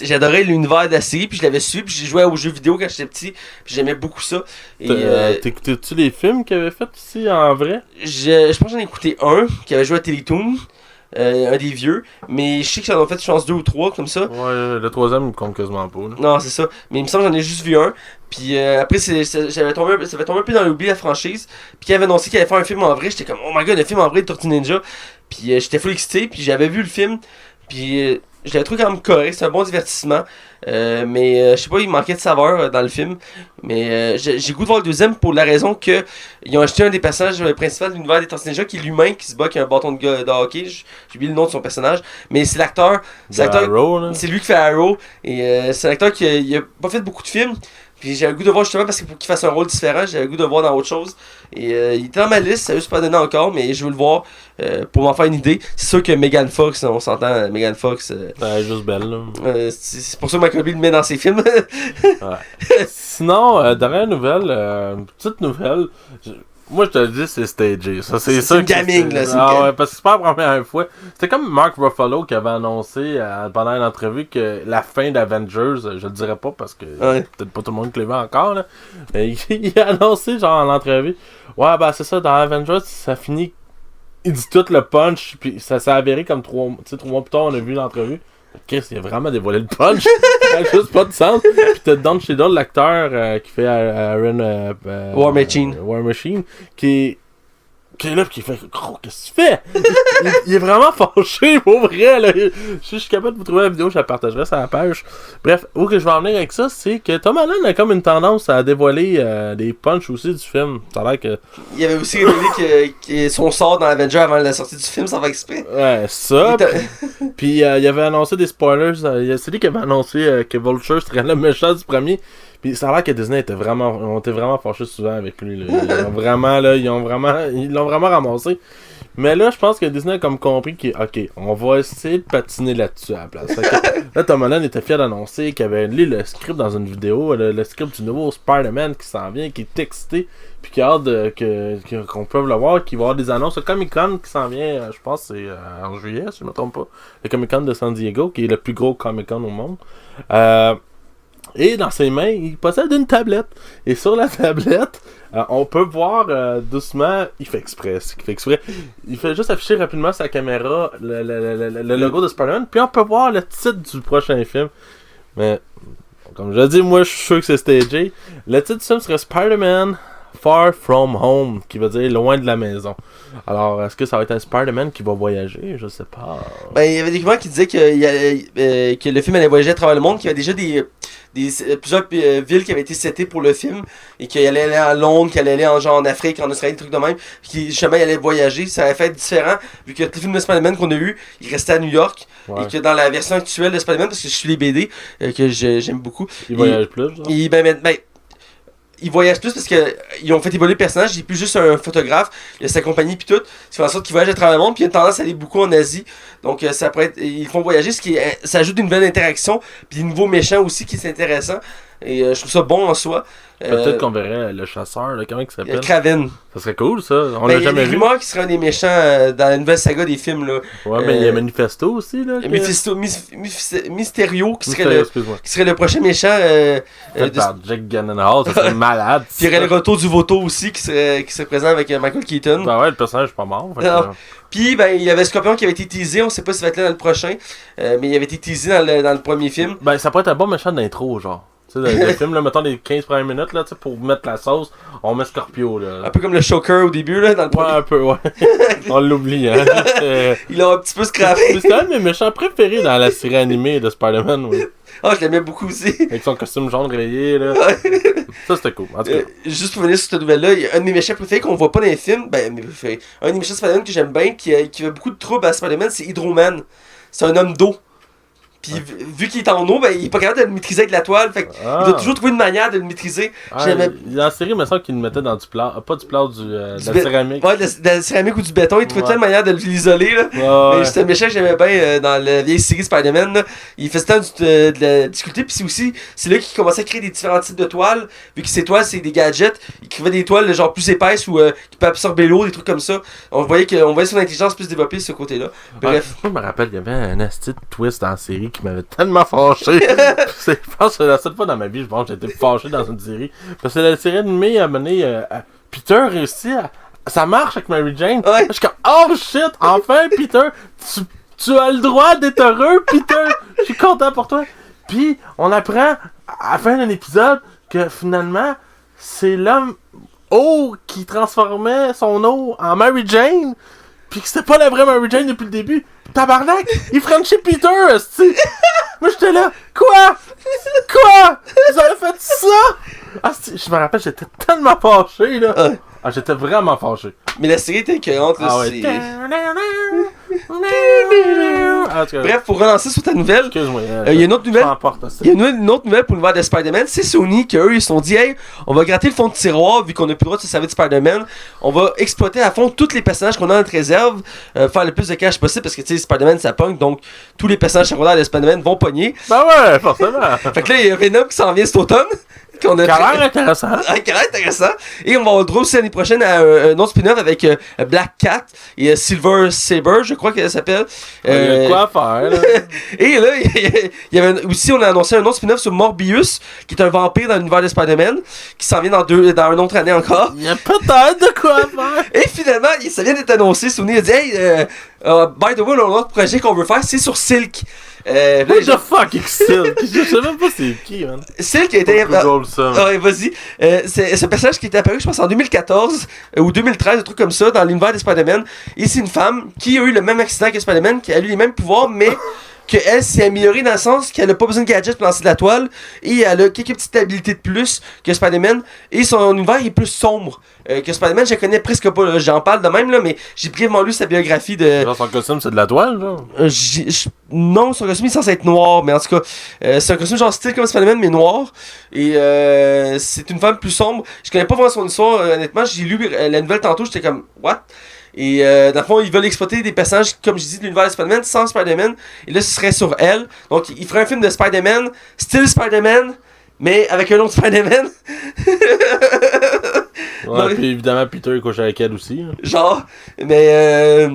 j'adorais l'univers de la série, puis je l'avais suivi, puis j'ai joué aux jeux vidéo quand j'étais petit, puis j'aimais beaucoup ça. T'écoutais-tu les films qu'ils avaient fait ici en vrai? Je pense que j'en ai écouté un qui avait joué à Télétoon. Un des vieux, mais je sais que ça en a fait, je pense, 2 ou 3 comme ça. Ouais, le troisième, il me compte quasiment pas. Là. Non, c'est ça. Mais il me semble que j'en ai juste vu un. Puis après, ça avait tombé un peu dans l'oubli la franchise. Puis quand il avait annoncé qu'il allait faire un film en vrai, j'étais comme, oh my god, le film en vrai de Tortue Ninja. Puis j'étais full excité, puis j'avais vu le film. Puis je l'avais trouvé quand même correct, c'est un bon divertissement. Mais je sais pas, il manquait de saveur dans le film. Mais j'ai goût de voir le deuxième pour la raison que ils ont acheté un des personnages principaux de l'univers des Tortues Ninja qui est l'humain qui se bat, qui a un bâton de hockey. J'ai oublié le nom de son personnage. Mais c'est l'acteur. C'est lui qui fait Arrow. Et c'est l'acteur qui a pas fait beaucoup de films. Puis j'ai le goût de voir justement parce que pour qu'il fasse un rôle différent, j'ai le goût de voir dans autre chose. Et il était dans ma liste, ça ne juste pas donné encore, mais je veux le voir pour m'en faire une idée. C'est sûr que Megan Fox, on s'entend, Megan Fox. Elle est juste belle, là. C'est pour ça que Michael Bay le met dans ses films. Ouais. Sinon, dernière nouvelle, petite nouvelle. Moi, je te le dis, c'est stagé. Ça, c'est ça. C'est gaming, là. Ouais, parce que c'est pas la première fois. C'était comme Mark Ruffalo qui avait annoncé pendant une entrevue que la fin d'Avengers, je le dirais pas parce que peut-être pas tout le monde qui l'a vu encore, là. Mais il a annoncé, genre, en entrevue, ouais, ben c'est ça, dans Avengers, ça finit. Il dit tout le punch, puis ça s'est avéré comme 3 mois plus tard, on a vu l'entrevue. Chris, il a vraiment dévoilé le punch. Ça n'a juste pas de sens. Puis t'as Don Cheadle, l'acteur qui fait Aaron War Machine, qui est là, qui fait gros, qu'est-ce que tu fais? il est vraiment fâché, pour vrai. Là. Je suis capable de vous trouver la vidéo, je la partagerai sur la page. Bref, où que je vais en venir avec ça, c'est que Tom Holland a comme une tendance à dévoiler des punchs aussi du film. Ça a l'air que. Il avait aussi révélé que son sort dans Avenger avant la sortie du film, ça va exprès. Ouais, ça. Puis il avait annoncé des spoilers. C'est lui qui avait annoncé que Vulture serait le méchant du premier. Puis ça a l'air que Disney était vraiment fâchés souvent avec lui. Là. Ils l'ont vraiment ramassé. Mais là, je pense que Disney a comme compris ok, on va essayer de patiner là-dessus à la place. Là, Tom Holland était fier d'annoncer qu'il avait lu le script dans une vidéo, le script du nouveau Spider-Man qui s'en vient, qui est texté, puis qui a hâte qu'on peut le voir, qu'il va y avoir des annonces. Le Comic-Con qui s'en vient, je pense c'est en juillet, si je ne me trompe pas. Le Comic-Con de San Diego, qui est le plus gros Comic-Con au monde. Et dans ses mains, il possède une tablette. Et sur la tablette, on peut voir doucement, il fait exprès. Il fait juste afficher rapidement sa caméra, le logo de Spider-Man, puis on peut voir le titre du prochain film. Mais, comme je dis, moi je suis sûr que c'est stagé. Le titre du film serait Spider-Man Far From Home, qui veut dire loin de la maison. Alors, est-ce que ça va être un Spider-Man qui va voyager? Je sais pas. Ben, il y avait des rumeurs qui disaient que le film allait voyager à travers le monde, qu'il y avait déjà plusieurs villes qui avaient été setées pour le film, et qu'il allait aller à Londres, qu'il allait aller en Afrique, en Australie, des trucs de même, puis justement il allait voyager. Ça allait fait différent, vu que tous les films de Spider-Man qu'on a eu, il restait à New York, et que dans la version actuelle de Spider-Man, parce que je suis les BD, que j'aime beaucoup. Il voyage plus, genre? Il voyage plus parce qu'ils ont fait évoluer le personnage, il est plus juste un photographe, il a sa compagnie pis tout, ce qui fait en sorte qu'il voyage à travers le monde, puis il a tendance à aller beaucoup en Asie, donc ça pourrait être, ils font voyager, ça ajoute une nouvelle interaction, puis des nouveaux méchants aussi qui est intéressant, et je trouve ça bon en soi. Peut-être qu'on verrait le chasseur, là, comment il s'appelle? Kraven. Ça serait cool, ça. On l'a jamais vu. Il y a des rumeurs qui serait un des méchants dans la nouvelle saga des films, là. Ouais, mais il y a Manifesto aussi, là. Mysterio qui serait le prochain méchant. Par Jack Gyllenhaal, ça serait malade. Puis il y aurait le retour du Voto aussi qui serait présent avec Michael Keaton. Ben ouais, le personnage est pas mort. Puis ben il y avait Scorpion qui avait été teasé, on sait pas s'il va être là dans le prochain, mais il avait été teasé dans le premier film. Ben ça pourrait être un bon méchant d'intro, genre. Tu sais, le film, là, mettons les 15 premières minutes, là, pour mettre la sauce, on met Scorpio, là. Un peu comme le Shocker au début, là, dans le premier. Ouais, un peu, ouais. On l'oublie, hein. Il a un petit peu scrappé. C'est un de mes méchants préférés dans la série animée de Spider-Man, oui. Ah, je l'aimais beaucoup aussi. Avec son costume jaune rayé, là. Ça, c'était cool. En tout cas. Juste pour venir sur cette nouvelle-là, il y a un de mes méchants préférés qu'on voit pas dans les films. Ben, mes préférés. Un des méchants Spider-Man que j'aime bien, qui fait beaucoup de troubles à Spider-Man, c'est Hydro-Man. C'est un homme d'eau. Puis vu qu'il est en eau, ben il est pas capable de le maîtriser avec la toile, fait il doit toujours trouver une manière de le maîtriser. Dans la série, il me semble qu'il le mettait dans du plâtre, pas du plâtre, de la céramique. Ouais, de la céramique ou du béton, il trouvait telle manière de l'isoler, là. Mais c'était un méchant que j'aimais bien dans la vieille série Spider-Man, là. Il faisait tant de la difficulté, puis c'est là qu'il commençait à créer des différents types de toiles, vu que ces toiles c'est des gadgets, il créait des toiles genre plus épaisses ou qui peuvent absorber l'eau, des trucs comme ça. On voyait son intelligence plus développer de ce côté-là. Bref. Je me rappelle, il y avait un asti de twist dans la série qui m'avait tellement fâché. Je pense que c'est la seule fois dans ma vie, je pense que j'ai été fâché dans une série. Parce que la série animée a mené Peter réussit à. Ça marche avec Mary Jane. Ouais. Je suis comme, oh shit, enfin Peter, tu as le droit d'être heureux, Peter. Je suis content pour toi. Puis on apprend à la fin d'un épisode que finalement, c'est l'homme eau qui transformait son eau en Mary Jane. Puis que c'était pas la vraie Mary Jane depuis le début. Tabarnak! Il frenchait Peter, esti! Moi j'étais là, quoi? Vous avez fait ça? Ah, je me rappelle, j'étais tellement fâché, là. Ah, j'étais vraiment fâché. Mais la série était écœurante, là. Bref, pour relancer sur ta nouvelle, excuse-moi, il y a une autre nouvelle. Il y a une autre nouvelle pour l'univers de Spider-Man. C'est Sony qu'eux, ils se sont dit, hey, on va gratter le fond de tiroir, vu qu'on n'a plus le droit de se servir de Spider-Man. On va exploiter à fond tous les personnages qu'on a dans notre réserve, faire le plus de cash possible, parce que tu sais, Spider-Man ça pogne, donc tous les personnages secondaires de Spider-Man vont pogner. Ben ouais, forcément. Fait que là, il y a Venom qui s'en vient cet automne. Qui a l'air intéressant. Qui a l'air intéressant. Et on va avoir le droit aussi l'année prochaine à un autre spin-off avec Black Cat et Silver Saber, je crois qu'elle s'appelle. Il y a de quoi faire, là. Et là, il y avait aussi, on a annoncé un autre spin-off sur Morbius, qui est un vampire dans l'univers de Spider-Man, qui s'en vient dans une autre année encore. Il y a peut-être de quoi faire. Et finalement, ça vient d'être annoncé. Sony a dit, hey, by the way, l'autre projet qu'on veut faire, c'est sur Silk. What the fuck is Silk? Je sais même pas c'est qui, man. Silk a été. Ouais, vas-y. C'est ce personnage qui était apparu, je pense, en 2014 ou 2013, un truc comme ça, dans l'univers de Spider-Man. Et c'est une femme qui a eu le même accident que Spider-Man, qui a eu les mêmes pouvoirs, mais qu'elle s'est améliorée dans le sens qu'elle a pas besoin de gadgets pour lancer de la toile. Et elle a quelques petites habilités de plus que Spider-Man. Et son univers est plus sombre que Spider-Man. Je la connais presque pas, là. J'en parle de même, là, mais j'ai brièvement lu sa biographie de. Genre son costume, c'est de la toile, genre? Non, son costume est censé être noir, mais en tout cas, c'est un costume genre style comme Spider-Man, mais noir. Et c'est une femme plus sombre. Je connais pas vraiment son histoire, honnêtement. J'ai lu la nouvelle tantôt, j'étais comme, what? Et dans le fond, ils veulent exploiter des personnages, comme je dis, de l'univers de Spider-Man sans Spider-Man. Et là, ce serait sur elle. Donc, ils feraient un film de Spider-Man, style Spider-Man, mais avec un autre Spider-Man. Ouais, puis évidemment, Peter il couche avec elle aussi. Hein. Genre, mais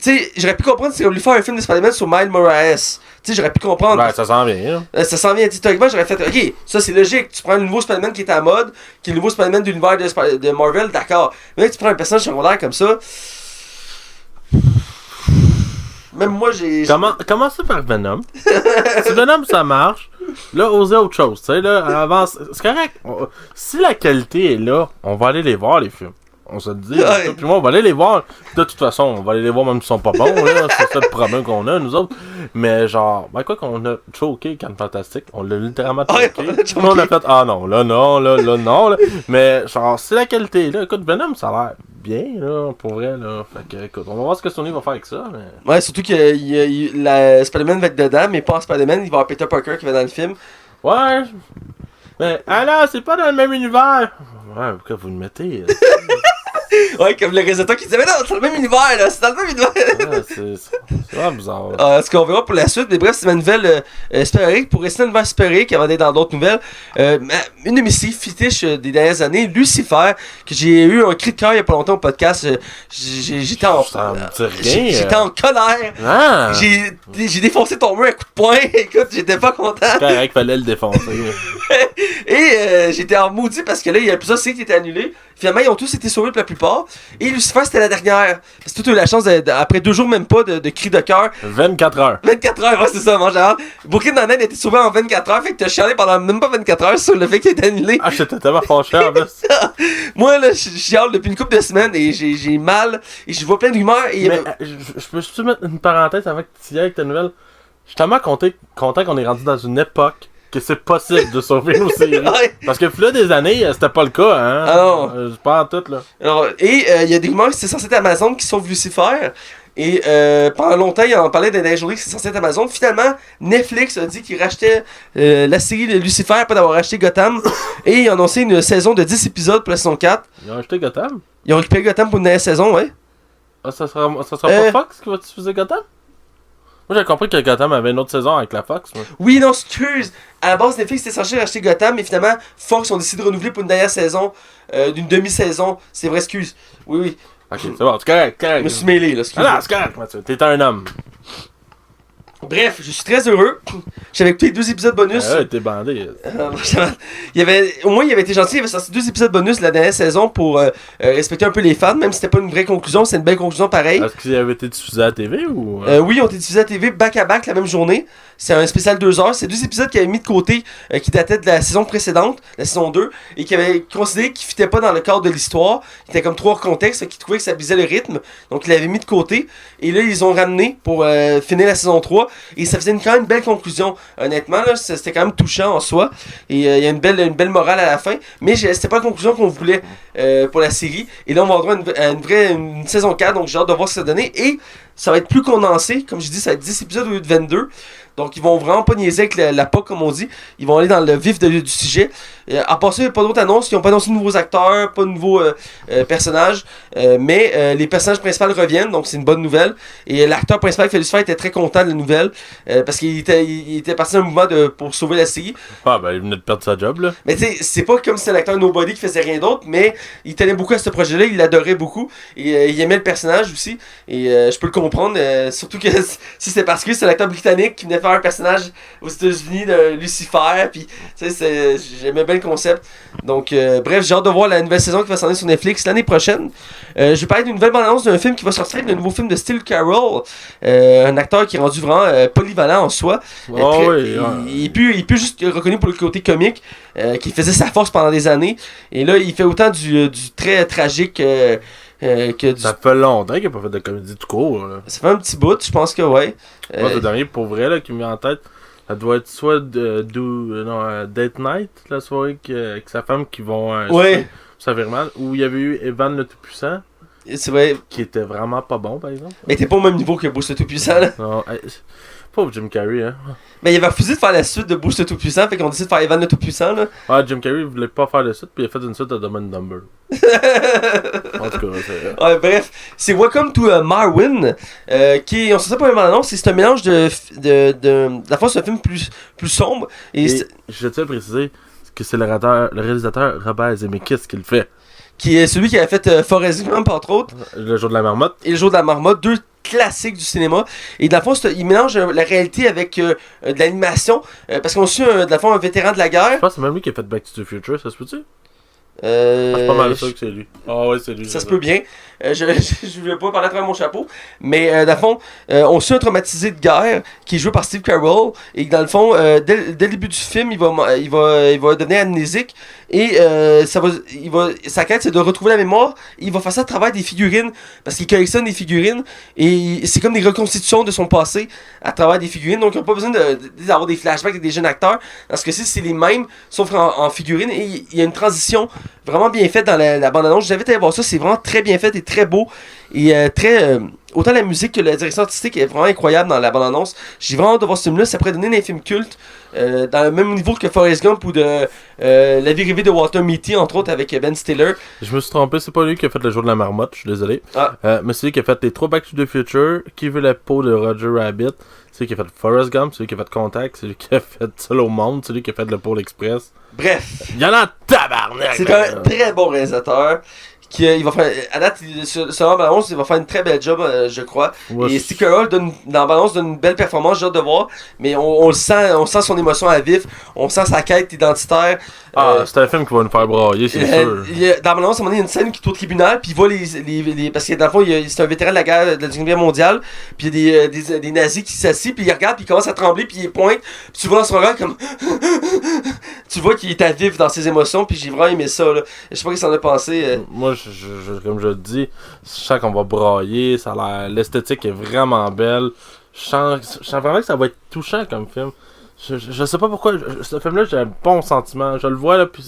Tu sais, j'aurais pu comprendre si on voulait faire un film de Spider-Man sur Miles Morales. Tu sais, j'aurais pu comprendre. Ouais, ça s'en vient, là. Ça s'en vient. Théoriquement, j'aurais fait, ok, ça c'est logique. Tu prends le nouveau Spider-Man qui est à la mode, qui est le nouveau Spider-Man de l'univers de Marvel, d'accord. Mais là, tu prends un personnage secondaire comme ça. Même moi, j'ai. Commencez par Venom. Si Venom, ça marche, là, osez autre chose. Tu sais, là, avance. C'est correct. Si la qualité est là, on va aller les voir, les films. On se le dit. Ouais. Puis moi, on va aller les voir. De toute façon, on va aller les voir même s'ils sont pas bons. Là. C'est ça le problème qu'on a, nous autres. Mais genre, ben quoi qu'on a choqué quand Fantastique. On l'a littéralement choqué. Ouais, On a fait, ah non, là non, là non. Là. Mais genre, si la qualité est là, écoute, Venom, ça a l'air bien, là, pour vrai. Là. Fait que, écoute, on va voir ce que Sony va faire avec ça. Mais... Ouais, surtout que la Spider-Man va être dedans, mais pas en Spider-Man, il va y avoir Peter Parker qui va dans le film. Ouais. Mais, ah non, c'est pas dans le même univers. Ouais, pourquoi vous le mettez? Ouais, comme le réalisateur qui disait, mais non, c'est dans le même univers, là, c'est dans le même univers. Ouais, c'est vraiment bizarre. Ce qu'on verra pour la suite, mais bref, c'est ma nouvelle Super-Héroïque. Pour rester dans l'univers Super-Héroïque, avant d'être dans d'autres nouvelles, une de mes fétiches des dernières années, Lucifer, que j'ai eu un cri de cœur il y a pas longtemps au podcast. J'étais en colère. Ah. J'ai défoncé ton mur à coup de poing. Écoute, j'étais pas content. Correct, fallait le défoncer. Et j'étais en maudit parce que là, il y a plusieurs séries qui étaient annulées. Finalement, ils ont tous été sauvés pour la plupart. Et Lucifer, c'était la dernière. Parce que tu as eu la chance, après 2 jours, même pas, de cris de cœur. 24 heures. 24 heures, ouais, c'est ça, mon genre. Brooklyn Nine-Nine a été sauvé en 24 heures. Fait que t'as chialé pendant même pas 24 heures sur le fait qu'il est annulé. Ah, j'étais tellement fâché en plus. Moi, là, je chiale depuis une couple de semaines et j'ai mal. Et je vois plein de rumeurs. Et mais je peux juste mettre une parenthèse avant que tu y ailles avec ta nouvelle. Je suis tellement content qu'on est rendu dans une époque que c'est possible de sauver nos séries. Ouais. Parce que là, des années, c'était pas le cas, hein. Ah non. Pas en tout, là. Alors, et il y a des rumeurs que c'est censé être Amazon qui sauve Lucifer. Et pendant longtemps, il en parlait d'un journée que c'est censé être Amazon. Finalement, Netflix a dit qu'il rachetait la série de Lucifer après d'avoir racheté Gotham. Et ils ont annoncé une saison de 10 épisodes pour la saison 4. Ils ont acheté Gotham? Ils ont récupéré Gotham pour une dernière saison, ouais. Ah, ça sera pas Fox qui va diffuser Gotham? Moi, j'ai compris que Gotham avait une autre saison avec la Fox. Moi. Oui, non, excuse. À la base, Netflix était censé racheter Gotham, mais finalement, Fox ont décidé de renouveler pour une dernière saison, d'une demi-saison. C'est vrai, excuse. Oui. Ok, c'est bon, c'est correct. Je me suis mêlé, là, excuse. Ah non, c'est correct, Mathieu. T'es un homme. Bref, je suis très heureux. J'avais écouté 2 épisodes bonus. Ouais, t'es bandé. Il avait été gentil, il avait sorti 2 épisodes bonus de la dernière saison pour respecter un peu les fans, même si c'était pas une vraie conclusion, c'est une belle conclusion pareil. Est-ce qu'ils avaient été diffusés à la TV ou. Oui, ils ont été diffusés à la TV back-à-back la même journée. C'est un spécial 2 heures. C'est 2 épisodes qu'ils avaient mis de côté qui dataient de la saison précédente, la saison 2, et qui avaient considéré qu'ils fitaient pas dans le cadre de l'histoire. Ils étaient comme trop hors contexte, qu'ils trouvaient que ça brisait le rythme. Donc ils l'avaient mis de côté. Et là, ils ont ramené pour finir la saison 3. Et ça faisait quand même une belle conclusion. Honnêtement, là, c'était quand même touchant en soi. Et il y a une belle morale à la fin. Mais c'était pas la conclusion qu'on voulait pour la série. Et là, on va avoir une saison 4. Donc j'ai hâte de voir ce que ça va donner. Et ça va être plus condensé. Comme je dis, ça va être 10 épisodes au lieu de 22. Donc ils vont vraiment pas niaiser avec la POC comme on dit. Ils vont aller dans le vif du sujet. À part ça, il n'y a pas d'autres annonces. Ils n'ont pas annoncé de nouveaux acteurs, pas de nouveaux personnages. Mais les personnages principaux reviennent, donc c'est une bonne nouvelle. Et l'acteur principal qui fait Lucifer était très content de la nouvelle. Parce qu'il était parti d'un mouvement pour sauver la série. Ah ben il venait de perdre sa job là. Mais tu sais, c'est pas comme si c'était un acteur nobody qui faisait rien d'autre, mais il tenait beaucoup à ce projet-là, il l'adorait beaucoup. Et il aimait le personnage aussi. Et je peux le comprendre. Surtout que si c'est parce que c'est l'acteur britannique qui venait faire un personnage aux États-Unis de Lucifer, puis tu sais, j'aimais bien le concept. Donc, bref, j'ai hâte de voir la nouvelle saison qui va sortir sur Netflix l'année prochaine. Je vais parler d'une nouvelle bande-annonce d'un film qui va sortir, d'un nouveau film de Steve Carell, un acteur qui est rendu vraiment polyvalent en soi. Il est plus juste reconnu pour le côté comique, qui faisait sa force pendant des années. Et là, il fait autant du très tragique que du... Ça fait longtemps qu'il n'a pas fait de comédie tout court. Là. Ça fait un petit bout, je pense que ouais. Moi, le dernier pour vrai là, qui me met en tête, ça doit être soit Date Night, la soirée avec sa femme qui vont ça fait mal, ou il y avait eu Evan le Tout-Puissant. C'est vrai. Qui était vraiment pas bon, par exemple. Mais t'es pas au même niveau que Bruce le Tout-Puissant, là. Non, pauvre Jim Carrey, hein. Mais il avait refusé de faire la suite de Bruce le Tout-Puissant, fait qu'on décide de faire Evan le Tout-Puissant, là. Ah, Jim Carrey voulait pas faire la suite, puis il a fait une suite à Dumb and Dumber. En tout cas, c'est... Ouais, bref, c'est Welcome to Marwin, qui, on sait ça pas vraiment annonce, c'est un mélange la fois, c'est un film plus sombre. Et je tiens à préciser que c'est le réalisateur Robert Zemeckis qui le fait. Qui est celui qui a fait Forrest Gump, entre autres. Le jour de la marmotte. Et le jour de la marmotte, 2 classiques du cinéma. Et dans le fond, il mélange la réalité avec de l'animation. Parce qu'on suit, dans le fond, un vétéran de la guerre. Je pense que c'est même lui qui a fait Back to the Future, ça se peut-tu? C'est pas mal ça que c'est lui. Ah ouais, c'est lui. Ça se peut bien. Je voulais pas parler à travers mon chapeau. Mais dans le fond, on suit un traumatisé de guerre qui est joué par Steve Carell. Et dans le fond, dès le début du film, il va devenir amnésique. Et sa quête, c'est de retrouver la mémoire. Il va faire ça à travers des figurines. Parce qu'il collectionne des figurines. Et c'est comme des reconstitutions de son passé à travers des figurines. Donc, il n'y a pas besoin d'avoir des flashbacks avec des jeunes acteurs. Parce que c'est les mêmes, sauf en figurines. Et il y a une transition vraiment bien faite dans la bande-annonce. Je vous invite à aller voir ça. C'est vraiment très bien fait et très beau. Et autant la musique que la direction artistique est vraiment incroyable dans la bande-annonce. J'ai vraiment hâte de voir ce film-là. Ça pourrait donner des films cultes dans le même niveau que Forrest Gump ou de La vie rêvée de Walter Mitty, entre autres, avec Ben Stiller. Je me suis trompé, c'est pas lui qui a fait Le jour de la marmotte, je suis désolé. Mais c'est lui qui a fait les 3 Back to the Future, Qui veut la peau de Roger Rabbit, c'est lui qui a fait Forrest Gump, c'est lui qui a fait Contact, c'est lui qui a fait Seul au monde, c'est lui qui a fait Le Pôle Express. Bref. Il y en a en tabarnak! C'est un très bon réalisateur. Il va faire, à date, selon la balance, il va faire une très belle job, je crois. Ouais, et Steve Carell dans la balance donne une belle performance, j'ai hâte de voir. Mais on le sent, on sent son émotion à vif, on sent sa quête identitaire. C'est un film qui va nous faire brailler, c'est sûr. Dans la balance, à un moment donné, il y a une scène qui est au tribunal, puis il voit parce que dans le fond, c'est un vétéran de la guerre de la Deuxième Guerre mondiale, puis il y a des nazis qui s'assient, puis il regarde, puis il commence à trembler, puis il pointe, puis tu vois dans son regard comme. Tu vois qu'il est à vif dans ses émotions, puis j'ai vraiment aimé ça, là. Je sais pas ce que ça en a pensé. Moi, comme je le dis, je sens qu'on va brailler, l'esthétique est vraiment belle. Je sens vraiment que ça va être touchant comme film. Je sais pas pourquoi, ce film-là, j'ai un bon sentiment. Je le vois, là, puis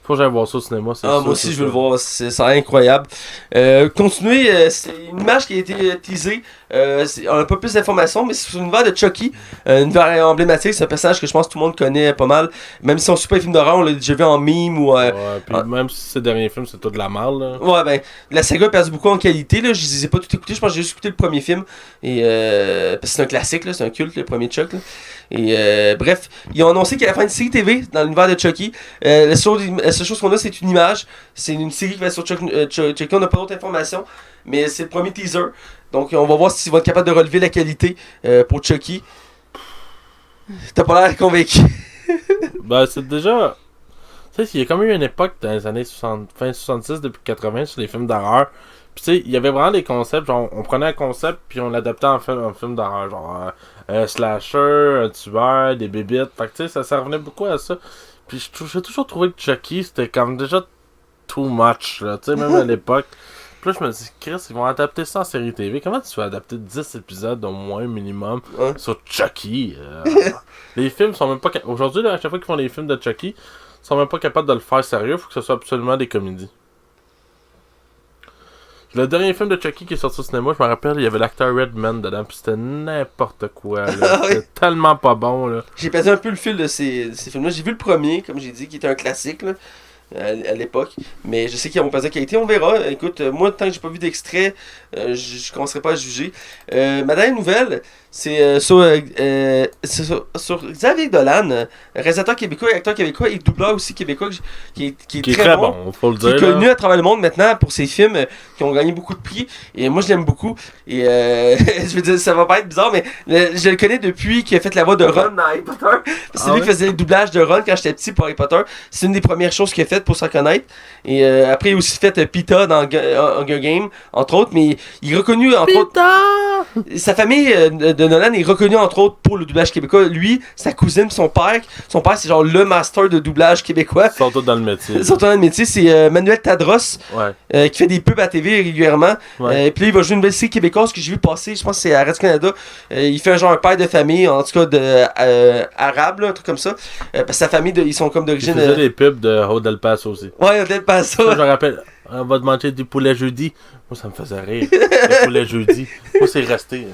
faut que j'aille voir ça au cinéma. Moi aussi, je veux le voir. C'est incroyable. Continuez, c'est une image qui a été teasée. C'est un peu plus d'informations, mais c'est sur l'univers de Chucky. Un univers emblématique, c'est un personnage que je pense que tout le monde connaît pas mal. Même si on suit pas les films d'horreur, on l'a déjà vu en mime ou. Puis même si ces derniers films, c'est tout de la merde. Là. Ouais, ben, la saga a perdu beaucoup en qualité. Là. Je les ai pas tout écoutés. Je pense que j'ai juste écouté le premier film. Et parce que c'est un classique, là, c'est un culte, le premier Chuck. Là. Et bref, ils ont annoncé qu'il allait faire une série TV dans l'univers de Chucky. La seule chose qu'on a, c'est une image. C'est une série qui va sur Chucky. On n'a pas d'autres informations. Mais c'est le premier teaser. Donc on va voir s'ils vont être capables de relever la qualité pour Chucky. T'as pas l'air convaincu. Ben c'est déjà. Tu sais, il y a comme eu une époque dans les années 60, fin 66, depuis 80 sur les films d'horreur. Puis tu sais, il y avait vraiment des concepts, genre on prenait un concept puis on l'adaptait en film d'horreur. Genre un slasher, un tueur, des bébites. Fait que tu sais, ça revenait beaucoup à ça. Puis j'ai toujours trouvé que Chucky c'était comme déjà too much, là. Tu sais, même à l'époque. Puis là, je me dis, Chris, ils vont adapter ça en série TV. Comment tu vas adapter 10 épisodes au moins minimum sur Chucky? Les films sont même pas... Aujourd'hui, là, à chaque fois qu'ils font les films de Chucky, ils sont même pas capables de le faire sérieux. Faut que ce soit absolument des comédies. Le dernier film de Chucky qui est sorti au cinéma, je me rappelle, il y avait l'acteur Redman dedans. Puis c'était n'importe quoi. Là. C'était tellement pas bon. Là. J'ai perdu un peu le fil de ces films-là. J'ai vu le premier, comme j'ai dit, qui était un classique. Là. À l'époque, mais je sais qu'ils ont pas de qualité, on verra. Écoute, moi tant que j'ai pas vu d'extrait, je commencerai pas à juger. Ma dernière nouvelle, c'est sur Xavier Dolan, réalisateur québécois, acteur québécois et doubleur aussi québécois, qui est très bon, faut le dire, qui est connu à travers le monde maintenant pour ses films qui ont gagné beaucoup de prix, et moi je l'aime beaucoup, et je veux dire, ça va pas être bizarre, mais je le connais depuis qu'il a fait la voix de Ron dans Harry Potter. C'est lui qui faisait le doublage de Ron quand j'étais petit pour Harry Potter. C'est une des premières choses qu'il a fait pour se reconnaître. Et après, il a aussi fait Pita dans Hunger Games, entre autres, mais il est reconnu, entre autres. Sa famille de Nolan est reconnue, entre autres, pour le doublage québécois. Lui, sa cousine, son père, c'est genre le master de doublage québécois. Ils sont tous dans le métier. Ils sont tous dans le métier. C'est Manuel Tadros, qui fait des pubs à TV régulièrement. Puis là, il va jouer une belle série québécoise que j'ai vu passer, je pense que c'est à Radio-Canada. Il fait un père de famille, en tout cas arabe, là, un truc comme ça. Parce que sa famille, ils sont comme d'origine. Il faisait des pubs de Haut Del Paso aussi. Ouais, Del Paso. Ça, je me rappelle, on va te manger du poulet jeudi. Moi, ça me faisait rire. Le poulet jeudi. Moi, c'est resté.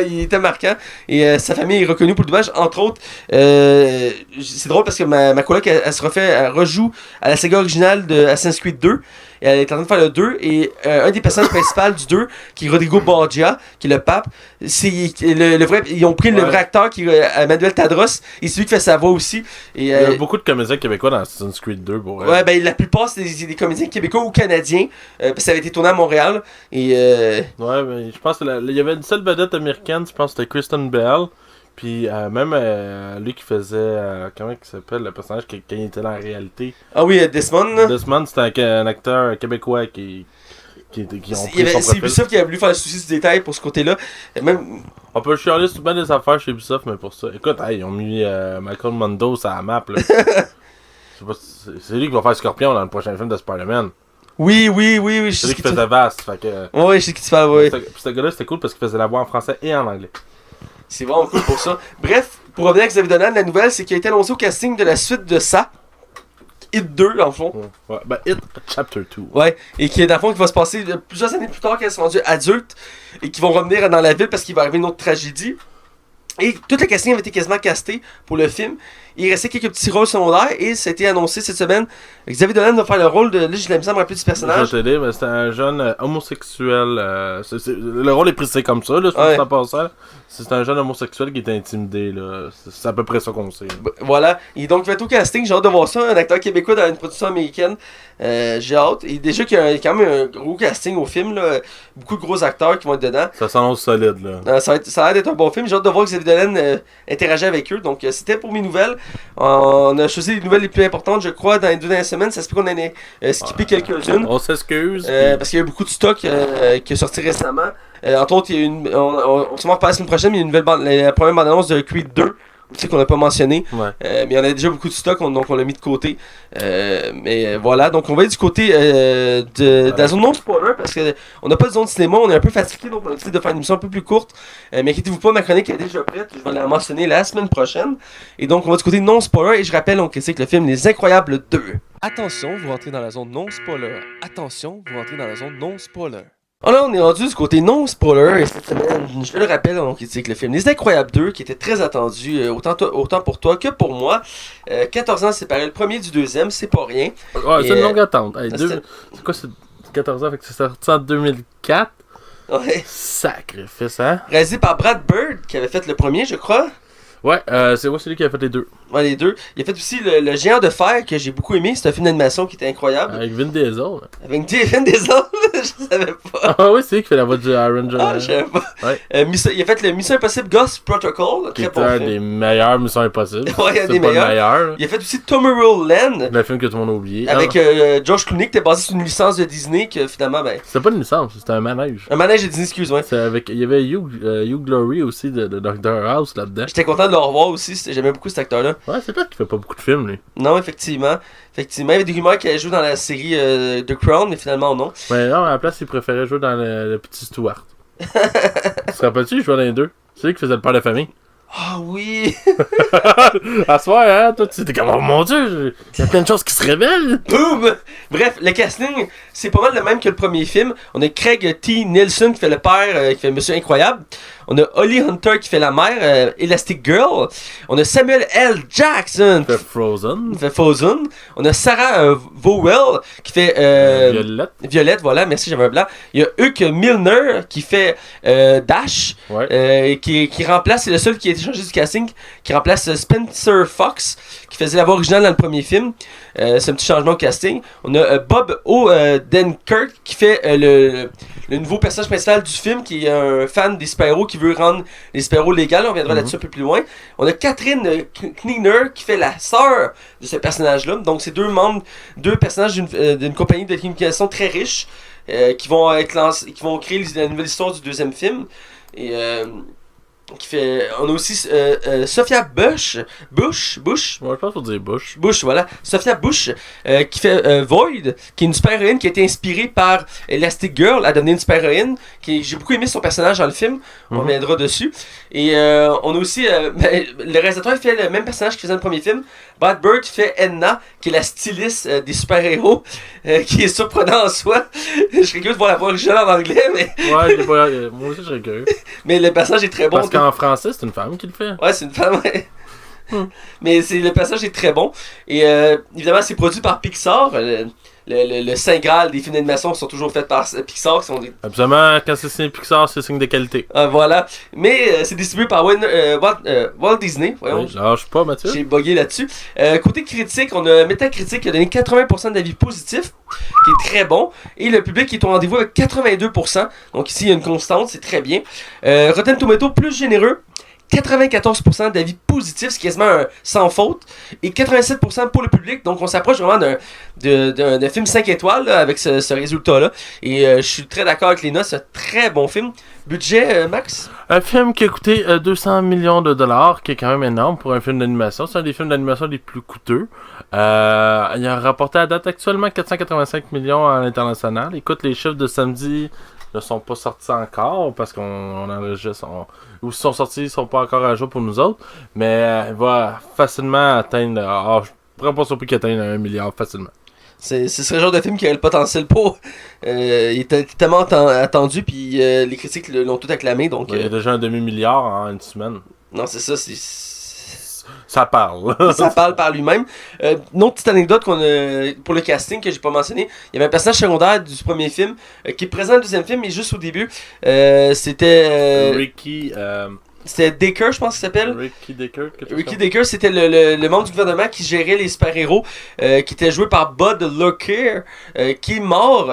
Il était marquant. Et sa famille est reconnue pour le doublage. Entre autres, c'est drôle parce que ma coloc, elle rejoue à la saga originale de Assassin's Creed 2. Et elle est en train de faire le 2. Et un des personnages principaux du 2, qui est Rodrigo Borgia, qui est le pape, c'est le vrai. Ils ont pris le vrai acteur, qui est Manuel Tadros, et c'est lui qui fait sa voix aussi. Et, il y a beaucoup de comédiens québécois dans Assassin's Creed 2. Pour ouais, ben la plupart, c'est des comédiens québécois ou canadiens. Ça avait été tourné à Montréal. Et, ouais, mais je pense qu'il y avait une seule vedette américaine, je pense que c'était Kristen Bell. Puis même lui qui faisait, comment il s'appelle, le personnage qui était dans la réalité. Ah oui, Desmond. Desmond, c'était un acteur québécois qui ont pris son profil. C'est Ubisoft qui a voulu faire le souci du détail pour ce côté-là. Même... On peut chialer sur bien des affaires chez Ubisoft, mais pour ça. Écoute, ils ont mis Michael Mondo sur la map. Là. C'est lui qui va faire Scorpion dans le prochain film de Spider-Man. Oui. C'est lui qui faisait Vast. Fait que... Oui, je sais qui tu parles, oui. Puis ce gars-là, c'était cool parce qu'il faisait la voix en français et en anglais. C'est vraiment cool pour ça. Bref, pour revenir à Xavier Dolan, la nouvelle, c'est qu'il a été annoncé au casting de la suite de ça. Hit 2, dans le fond. Ouais, ben Hit Chapter 2. Ouais, et qui est dans le fond qui va se passer plusieurs années plus tard qu'elles sont rendues adultes et qui vont revenir dans la ville parce qu'il va arriver une autre tragédie. Et toute la casting avait été quasiment castée pour le film. Il restait quelques petits rôles secondaires et ça a été annoncé cette semaine. Xavier Dolan va faire le rôle de. Là, j'ai l'impression de me rappeler du personnage. Je vais t'aider, mais c'est un jeune homosexuel. Le rôle est précisé comme ça, là, ouais. C'est un jeune homosexuel qui est intimidé, là. C'est à peu près ça qu'on sait. Voilà. Et donc, il va être au casting. J'ai hâte de voir ça. Un acteur québécois dans une production américaine. J'ai hâte. Et déjà qu'il y a quand même un gros casting au film, là. Beaucoup de gros acteurs qui vont être dedans. Ça s'annonce solide, là. Ça a l'air d'être un bon film. J'ai hâte de voir Xavier Dolan interagir avec eux. Donc, c'était pour mes nouvelles. On a choisi les nouvelles les plus importantes, je crois, dans les 2 dernières semaines. Ça se peut qu'on en ait skippé quelques-unes. On s'excuse. Parce qu'il y a eu beaucoup de stock qui est sorti récemment. Entre autres, il y a on se reparle la semaine prochaine, mais il y a une nouvelle la première bande-annonce de Creed 2. Tu sais qu'on n'a pas mentionné. Ouais. Mais il y en a déjà beaucoup de stock, donc on l'a mis de côté. Mais voilà, donc on va être du côté de la zone non spoiler parce qu'on n'a pas de zone cinéma, on est un peu fatigué, donc on a décidé de faire une émission un peu plus courte. Mais inquiétez-vous pas, ma chronique est déjà prête, je vais la mentionner la semaine prochaine. Et donc on va du côté non spoiler et je rappelle, on critique le film Les Incroyables 2. Attention, vous rentrez dans la zone non spoiler. Attention, vous rentrez dans la zone non spoiler. Alors là, on est rendu du côté non-spoiler, et cette semaine, je le rappelle, on critique le film Les Incroyables 2, qui était très attendu, autant pour toi que pour moi. 14 ans séparés, le premier du deuxième, c'est pas rien. Ouais, c'est une longue attente. Hey, c'est quoi, c'est 14 ans, fait que c'est sorti en 2004? Ouais. Sacrifice, hein? Réalisé par Brad Bird, qui avait fait le premier, je crois. Ouais, c'est celui qui a fait les deux. Ouais, les deux. Il a fait aussi le Géant de fer, que j'ai beaucoup aimé. C'est un film d'animation qui était incroyable. Avec Vin Diesel. Avec Vin Diesel, je savais pas. Ah oui, c'est lui qui fait la voix de Aaron Jones. Ah, je savais pas. Ouais. Il a fait le Mission Impossible Ghost Protocol, qui est un des meilleurs Missions Impossibles. Ouais, un des meilleurs. Il a fait aussi Tomorrowland Land. Le film que tout le monde a oublié. Avec George Clooney, qui était basé sur une licence de Disney, que finalement, ben... C'était pas une licence, c'était un manège. Un manège de Disney, excuse-moi. Il y avait Hugh Glory aussi de Dr. House là-dedans. J'étais content de le revoir aussi, j'aimais beaucoup cet acteur-là. Ouais, c'est peut-être qu'il fait pas beaucoup de films, lui. Non, effectivement. Il y avait des rumeurs qu'il allait jouer dans la série The Crown, mais finalement non. Ouais, non, à la place, il préférait jouer dans le petit Stuart. Tu te rappelles-tu, il jouait dans les deux. C'est lui qui faisait le père de famille. Ah oui! À soir, hein, toi, tu étais comme, oh mon dieu, il y a plein de choses qui se révèlent. Boum! Bref, le casting, c'est pas mal le même que le premier film. On a Craig T. Nelson qui fait le père, qui fait Monsieur Incroyable. On a Holly Hunter qui fait la mère, Elastic Girl. On a Samuel L. Jackson qui fait Frozen. On a Sarah Vowell qui fait Violette, voilà, merci, j'avais un blanc. Il y a Hugh Milner qui fait Dash, qui remplace, c'est le seul qui a été changé du casting, qui remplace Spencer Fox qui faisait la voix originale dans le premier film. C'est un petit changement au casting. On a Bob Odenkirk qui fait le nouveau personnage principal du film, qui est un fan des super-héros qui veut rendre les super-héros légaux. On viendra là-dessus un peu plus loin. On a Catherine Keener qui fait la sœur de ce personnage-là. Donc c'est deux personnages d'une compagnie de communication très riche qui vont créer la nouvelle histoire du deuxième film. Et on a aussi Sophia Bush. Ouais, je pense qu'on dit Bush. Bush, voilà. Sophia Bush, qui fait Void, qui est une super-héroïne qui a été inspirée par Elastic Girl à devenir une super-héroïne. J'ai beaucoup aimé son personnage dans le film. On reviendra dessus. Et on a aussi... le réalisateur fait le même personnage qu'il faisait dans le premier film. Brad Bird fait Edna, qui est la styliste des super-héros, qui est surprenant en soi. Je serais curieux de voir la voix originale en anglais, mais... Ouais, moi aussi je serais curieux. Mais le personnage est très bon. Parce qu'en français, c'est une femme qui le fait. Ouais, c'est une femme, ouais. Mais le passage est très bon. Et évidemment, c'est produit par Pixar. le Saint Graal des films d'animation qui sont toujours faits par Pixar. Qui sont des... Absolument, quand c'est signe Pixar, c'est signe de qualité. Voilà. Mais c'est distribué par Walt Disney. Voyons, Oui, lâche pas, Mathieu. j'ai bugué là-dessus. Côté critique, on a Metacritic qui a donné 80% d'avis positifs, qui est très bon. Et le public qui est au rendez-vous avec 82%. Donc ici, il y a une constante, c'est très bien. Rotten Tomato, plus généreux. 94% d'avis positifs, c'est quasiment sans faute, et 87% pour le public, donc on s'approche vraiment d'un film 5 étoiles là, avec ce résultat-là, et je suis très d'accord avec les notes, c'est un très bon film. Budget, Max? Un film qui a coûté 200 millions de dollars, qui est quand même énorme pour un film d'animation, c'est un des films d'animation les plus coûteux. Il a rapporté à date actuellement 485 millions à l'international. Écoute, les chiffres de samedi ne sont pas sortis encore parce qu'on enregistre. Ou s'ils sont sortis, ils ne sont pas encore à jour pour nous autres. Mais il va facilement atteindre. Je ne pourrais pas surpris qu'il atteigne 1 milliard facilement. Ce serait le genre de film qui a le potentiel pour. Il était tellement attendu, puis les critiques l'ont tout acclamé. Donc, il y a déjà un demi-milliard en une semaine. Non, c'est ça, ça parle. Ça parle par lui-même. Une autre petite anecdote pour le casting que j'ai pas mentionné. Il y avait un personnage secondaire du premier film qui est présent dans le deuxième film, mais juste au début. C'était. Ricky. C'était Dacre, je pense qu'il s'appelle. Ricky Dacre. Ricky Dacre, c'était le membre du gouvernement qui gérait les super-héros, qui était joué par Bud Lucker, qui est mort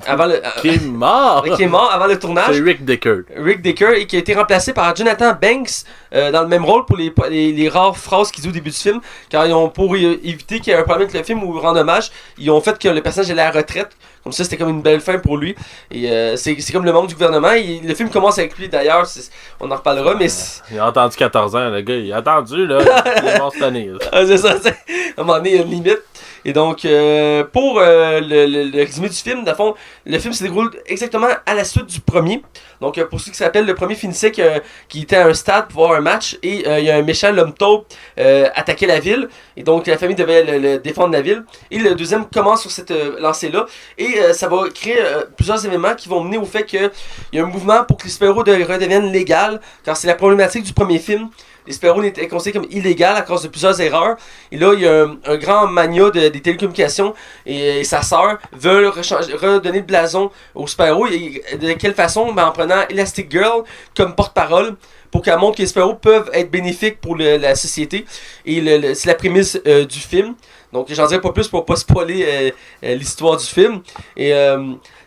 avant le. Qui est mort? Qui est mort avant le tournage. C'est Rick Dacre. Rick Dacre, et qui a été remplacé par Jonathan Banks dans le même rôle pour les rares phrases qu'il dit au début du film, car ils ont, pour éviter qu'il y ait un problème avec le film ou rendre hommage, ils ont fait que le personnage allait à la retraite. Comme ça, c'était comme une belle fin pour lui. Et c'est comme le membre du gouvernement. Le film commence avec lui d'ailleurs. On en reparlera, mais. Il a entendu 14 ans, le gars. Il a attendu, là. Il est mort cette année. C'est ça. À un moment donné, il y a une limite. Et donc, pour le résumé du film, dans fond, le film se déroule exactement à la suite du premier. Donc, pour ceux qui s'appellent, le premier finissait qui était à un stade pour voir un match. Et il y a un méchant, l'homme taupe, attaquait la ville. Et donc, la famille devait le défendre la ville. Et le deuxième commence sur cette lancée-là. Et ça va créer plusieurs événements qui vont mener au fait qu'il y a un mouvement pour que les super-héros redeviennent légales. Car c'est la problématique du premier film. Les super-héros étaient considérés comme illégaux à cause de plusieurs erreurs. Et là, il y a un grand mania des télécommunications et sa sœur veulent redonner le blason aux super-héros. Et de quelle façon? En prenant Elastic Girl comme porte-parole pour qu'elle montre que les super-héros peuvent être bénéfiques pour la société. Et c'est la prémisse du film. Donc, j'en dirai pas plus pour pas spoiler l'histoire du film. Et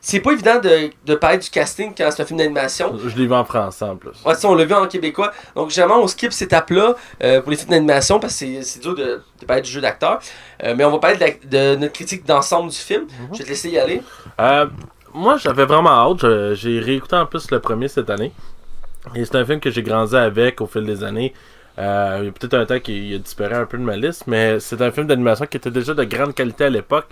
c'est pas évident de parler du casting quand c'est un film d'animation. Je l'ai vu en français en plus. Ouais, on l'a vu en québécois. Donc, généralement, on skip cette étape-là pour les films d'animation parce que c'est dur de parler du jeu d'acteur. Mais on va parler de notre critique d'ensemble du film. Je vais te laisser y aller. Moi, j'avais vraiment hâte. J'ai réécouté en plus le premier cette année. Et c'est un film que j'ai grandi avec au fil des années. Il y a peut-être un temps qu'il a disparu un peu de ma liste, mais c'est un film d'animation qui était déjà de grande qualité à l'époque,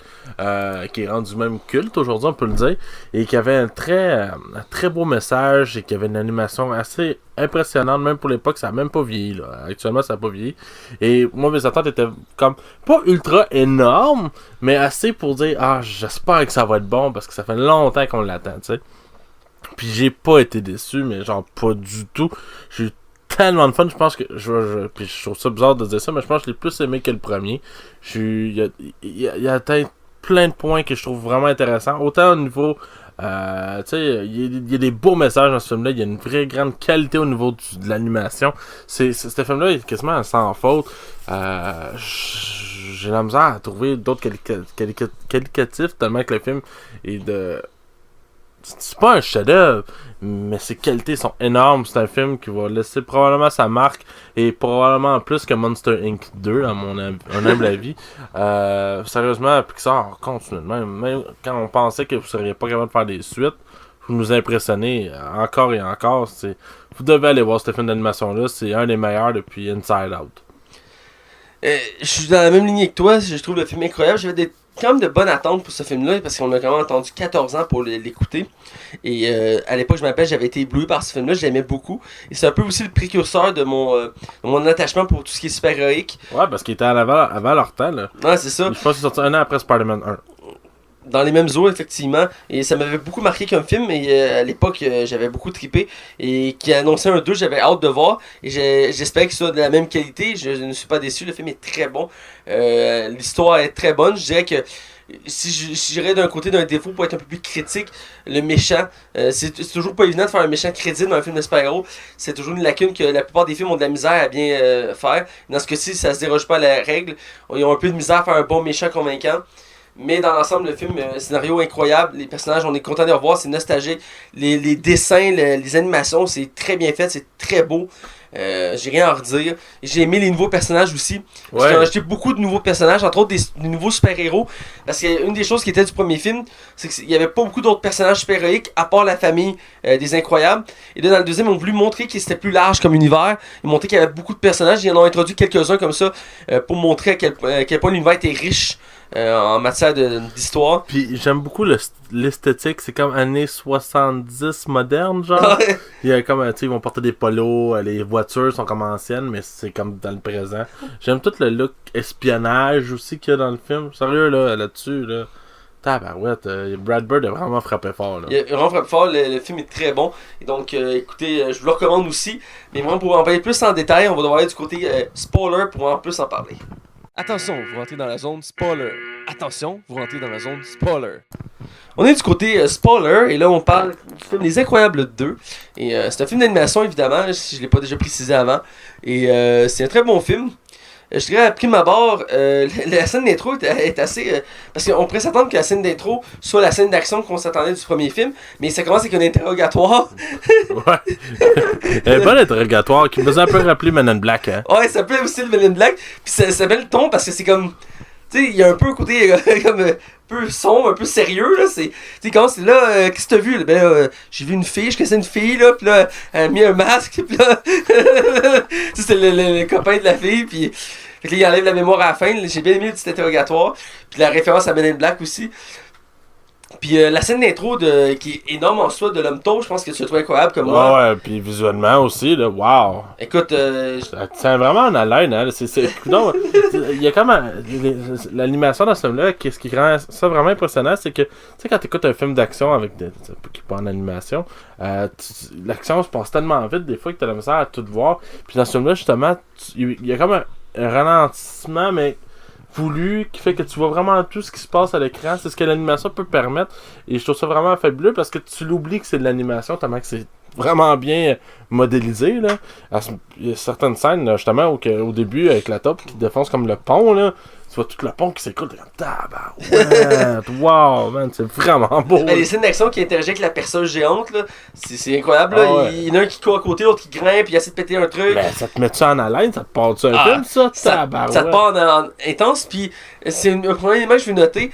qui est rendu même culte aujourd'hui, on peut le dire, et qui avait un très beau message et qui avait une animation assez impressionnante, même pour l'époque, ça n'a même pas vieilli. Là. Actuellement, ça n'a pas vieilli. Et moi, mes attentes étaient comme pas ultra énormes, mais assez pour dire j'espère que ça va être bon parce que ça fait longtemps qu'on l'attend, tu sais. Puis j'ai pas été déçu, mais genre pas du tout. J'ai eu tellement de fun, je pense que puis je trouve ça bizarre de dire ça, mais je pense que je l'ai plus aimé que le premier. Il a atteint plein de points que je trouve vraiment intéressants, autant au niveau tu sais, il y a des beaux messages dans ce film là, il y a une vraie grande qualité au niveau de l'animation. Ce film là est quasiment sans faute. J'ai la misère à trouver d'autres qualificatifs tellement que le film est de... C'est pas un chef-d'œuvre, mais ses qualités sont énormes. C'est un film qui va laisser probablement sa marque et probablement plus que Monster Inc. 2, à mon humble avis. Sérieusement, Pixar continue. Même quand on pensait que vous seriez pas capable de faire des suites, vous nous impressionnez encore et encore. Vous devez aller voir ce film d'animation-là. C'est un des meilleurs depuis Inside Out. Je suis dans la même lignée que toi. Je trouve le film incroyable. J'avais quand même de bonnes attentes pour ce film-là parce qu'on a quand même attendu 14 ans pour l'écouter. Et à l'époque, j'avais été ébloui par ce film-là, je l'aimais beaucoup. Et c'est un peu aussi le précurseur de mon attachement pour tout ce qui est super-héroïque. Ouais, parce qu'il était avant leur temps, là. Ouais, c'est ça. Je pense qu'il est sorti un an après Spider-Man 1. Dans les mêmes eaux, effectivement. Et ça m'avait beaucoup marqué comme film. Et à l'époque, j'avais beaucoup trippé. Et qui a annoncé un 2, j'avais hâte de voir. Et j'espérais que ce soit de la même qualité. Je ne suis pas déçu. Le film est très bon. L'histoire est très bonne. Je dirais que si j'irais d'un côté d'un défaut pour être un peu plus critique, le méchant, c'est toujours pas évident de faire un méchant crédible dans un film de super-héros. C'est toujours une lacune que la plupart des films ont de la misère à bien faire. Dans ce cas-ci, ça se déroge pas à la règle. Ils ont un peu de misère à faire un bon méchant convaincant. Mais dans l'ensemble, le film, scénario incroyable, les personnages, on est content de les revoir, c'est nostalgique. Les dessins, les animations, c'est très bien fait, c'est très beau. J'ai rien à redire. J'ai aimé les nouveaux personnages aussi. Ouais. J'ai acheté beaucoup de nouveaux personnages, entre autres des nouveaux super-héros. Parce qu'une des choses qui était du premier film, c'est qu'il n'y avait pas beaucoup d'autres personnages super-héroïques à part la famille des Incroyables. Et là, dans le deuxième, ils ont voulu montrer que c'était plus large comme univers. Ils ont montré qu'il y avait beaucoup de personnages. Ils en ont introduit quelques-uns comme ça pour montrer à quel point l'univers était riche. En matière d'histoire. Puis j'aime beaucoup l'esthétique, c'est comme années 70 moderne, genre. Il y a comme, tu sais, ils vont porter des polos, les voitures sont comme anciennes, mais c'est comme dans le présent. J'aime tout le look espionnage aussi qu'il y a dans le film. Sérieux, là-dessus, là. Tabarouette, Brad Bird a vraiment frappé fort, là. Il a vraiment frappé fort, le film est très bon. Et donc, écoutez, je vous le recommande aussi. Mais vraiment, pour en parler plus en détail, on va devoir aller du côté spoiler pour en plus en parler. Attention, vous rentrez dans la zone spoiler. Attention, vous rentrez dans la zone spoiler. On est du côté spoiler, et là on parle du film Les Incroyables 2. Et c'est un film d'animation évidemment, si je l'ai pas déjà précisé avant. Et c'est un très bon film. Je dirais à prime abord, la scène d'intro est assez... parce qu'on pourrait s'attendre que la scène d'intro soit la scène d'action qu'on s'attendait du premier film, mais ça commence avec un interrogatoire. Ouais. Un bon interrogatoire qui me faisait un peu rappeler Men in Black, hein. Ouais, ça peut aussi le Men in Black. Puis ça met le ton parce que c'est comme... Tu sais, il y a un peu un côté comme un peu sombre, un peu sérieux, là. Tu sais, quand c'est là, qu'est-ce que t'as vu? Là? Ben là, j'ai vu une fille, je connaissais une fille, là, pis là, elle a mis un masque, pis là... tu sais, c'est le copain de la fille, pis... Fait que là, il enlève la mémoire à la fin. J'ai bien aimé le petit interrogatoire. Puis la référence à Men in Black aussi. Puis la scène d'intro qui est énorme en soi de l'homme taupe, je pense que tu l'as trouvé incroyable comme moi. Ouais, puis visuellement aussi, là, wow. Écoute, ça tient vraiment en haleine, hein. Il y a comme l'animation dans ce film-là, ce qui rend ça vraiment impressionnant, c'est que, tu sais, quand t'écoutes un film d'action avec qui est pas en animation, l'action se passe tellement vite des fois que t'as la misère à tout voir. Puis dans ce film-là, justement, il y a comme un ralentissement, mais voulu, qui fait que tu vois vraiment tout ce qui se passe à l'écran. C'est ce que l'animation peut permettre. Et je trouve ça vraiment fabuleux parce que tu l'oublies que c'est de l'animation, tellement que c'est vraiment bien modélisé, là. Il y a certaines scènes, là, justement, au début, avec la top qui défonce comme le pont, là. Tu vois tout le pont qui s'écoule, t'es comme tabarouette, wow, man, c'est vraiment beau. Les scènes d'action qui interagissent avec la perceuse géante, là, c'est incroyable, là. Ouais. Il y en a un qui court à côté, l'autre qui grimpe, il essaie de péter un truc. Ben, ça te met ça en haleine, ça te part-tu un film, ça tabarouette. Ça te part en intense, puis c'est un premier élément que je veux noter,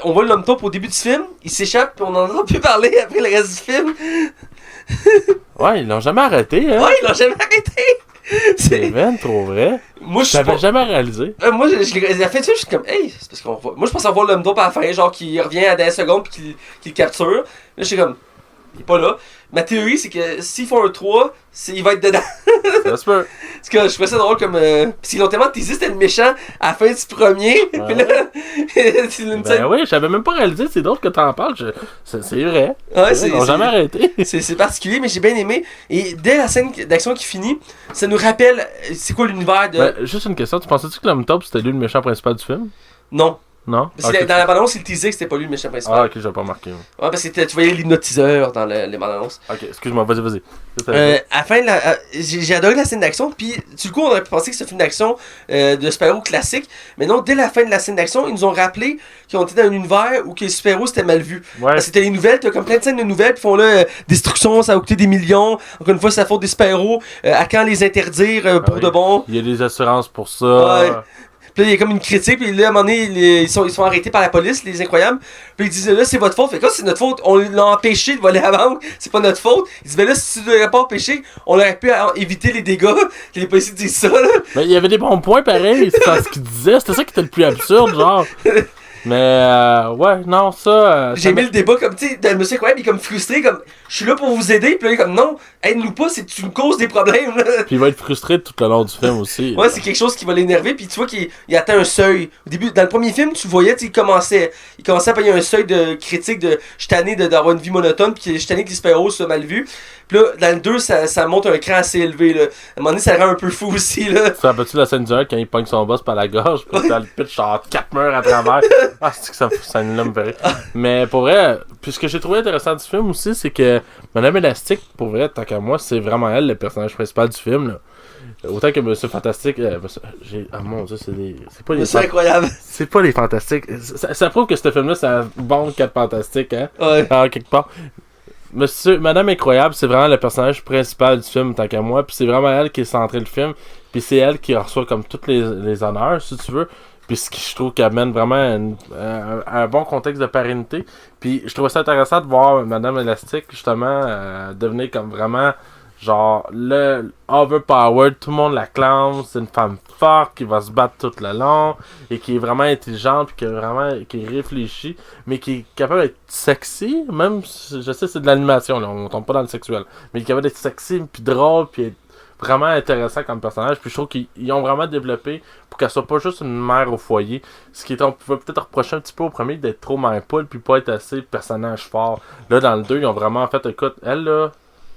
on voit l'homme taupe au début du film, il s'échappe, puis on n'en entend plus parler après le reste du film. Ouais, ils l'ont jamais arrêté, hein. Ouais, ils l'ont jamais arrêté. C'est ben trop vrai. Moi, je t'avais jamais réalisé. Moi, je l'ai fait dessus, je suis comme, hey, c'est parce qu'on voit. Moi, je pense avoir l'homme taupe à la fin, genre, qui revient à 10 secondes puis qu'il le capture. Là, je suis comme, il est pas là. Ma théorie, c'est que s'ils font un 3, il va être dedans. Ça se peut. Parce que je trouvais ça drôle comme. Parce qu'ils l'ont tellement teasé, c'était le méchant à la fin du premier. Ouais. Puis là, ben oui, j'avais même pas réalisé, c'est drôle que t'en parles. C'est vrai. Ouais, ils n'ont jamais arrêté. C'est particulier, mais j'ai bien aimé. Et dès la scène d'action qui finit, ça nous rappelle c'est quoi l'univers de. Ben, juste une question, tu pensais-tu que l'homme taupe c'était lui le méchant principal du film? Non. Non? Parce que dans la bande-annonce, il teasait que c'était pas lui le méchant principal. Ah, ok, j'ai pas remarqué. Ouais, parce que tu voyais l'hypnotiseur dans les bandes-annonces. Ok, excuse-moi, vas-y. À la fin, j'ai adoré la scène d'action, puis du coup, on aurait pu penser que c'est un film d'action de super-héros classique, mais non, dès la fin de la scène d'action, ils nous ont rappelé qu'on était dans un univers où que les super-héros c'était mal vu. Ouais. Parce que c'était les nouvelles, t'as comme plein de scènes de nouvelles, puis font là, destruction, ça va coûter des millions, encore une fois, c'est la faute des super-héros, à quand les interdire pour de bon. Il y a des assurances pour ça. Ouais. Puis là, il y a comme une critique, puis là, à un moment donné, ils sont arrêtés par la police, les Incroyables. Puis ils disent, là, c'est votre faute. Fait que là, c'est notre faute. On l'a empêché de voler la banque. C'est pas notre faute. Ils disent, ben là, si tu ne l'aurais pas empêché, on aurait pu éviter les dégâts. Les policiers disent ça, là. Mais il y avait des bons points pareil. C'est ce qu'ils disaient. C'était ça qui était le plus absurde, genre. Mais ouais, non, ça. J'ai mis le débat comme, tu sais, le monsieur incroyable, il est comme frustré, comme, je suis là pour vous aider, puis là, il est comme, non, aide-nous pas, c'est que tu me causes des problèmes, là. Puis il va être frustré tout le long du film aussi. Ouais, c'est quelque chose qui va l'énerver, puis tu vois qu'il atteint un seuil. Au début, dans le premier film, tu voyais, il commençait à payer un seuil de critique de, je suis tanné d'avoir une vie monotone, puis je suis tanné que les super-héros soient mal vus. Puis là, dans le 2, ça monte un cran assez élevé, là. À un moment donné, ça rend un peu fou aussi, là. Tu te rappelles-tu la scène du 1 quand il pogne son boss par la gorge, puis t'as le pitch genre 4 murs à travers. Ah, c'est que ça nous me ferait. Mais pour vrai, puis ce que j'ai trouvé intéressant du film aussi, c'est que Madame Élastique, pour vrai, tant qu'à moi, c'est vraiment elle le personnage principal du film. Là. Autant que Monsieur Fantastique, ah mon dieu, c'est pas les. C'est incroyable. C'est pas les Fantastiques. Ça prouve que ce film-là, c'est un bon 4 Fantastiques, hein? Ouais. Quelque part. Madame Incroyable, c'est vraiment le personnage principal du film, tant qu'à moi. Puis c'est vraiment elle qui est centrée le film. Puis c'est elle qui reçoit comme tous les honneurs, si tu veux. Puis ce qui, je trouve, qui amène vraiment un bon contexte de pérennité. Puis je trouvais ça intéressant de voir Madame Élastique, justement, devenir comme vraiment, genre, le overpowered. Tout le monde l'acclame. C'est une femme forte qui va se battre tout le long. Et qui est vraiment intelligente, puis qui réfléchit. Mais qui est capable d'être sexy. Même, je sais, c'est de l'animation, là. On tombe pas dans le sexuel. Mais qui est capable d'être sexy, puis drôle, puis vraiment intéressant comme personnage, puis je trouve qu'ils ont vraiment développé pour qu'elle soit pas juste une mère au foyer, ce qui est, on pouvait peut-être reprocher un petit peu au premier d'être trop mère poule puis pas être assez personnage fort. Là dans le 2, ils ont vraiment fait, écoute, elle là,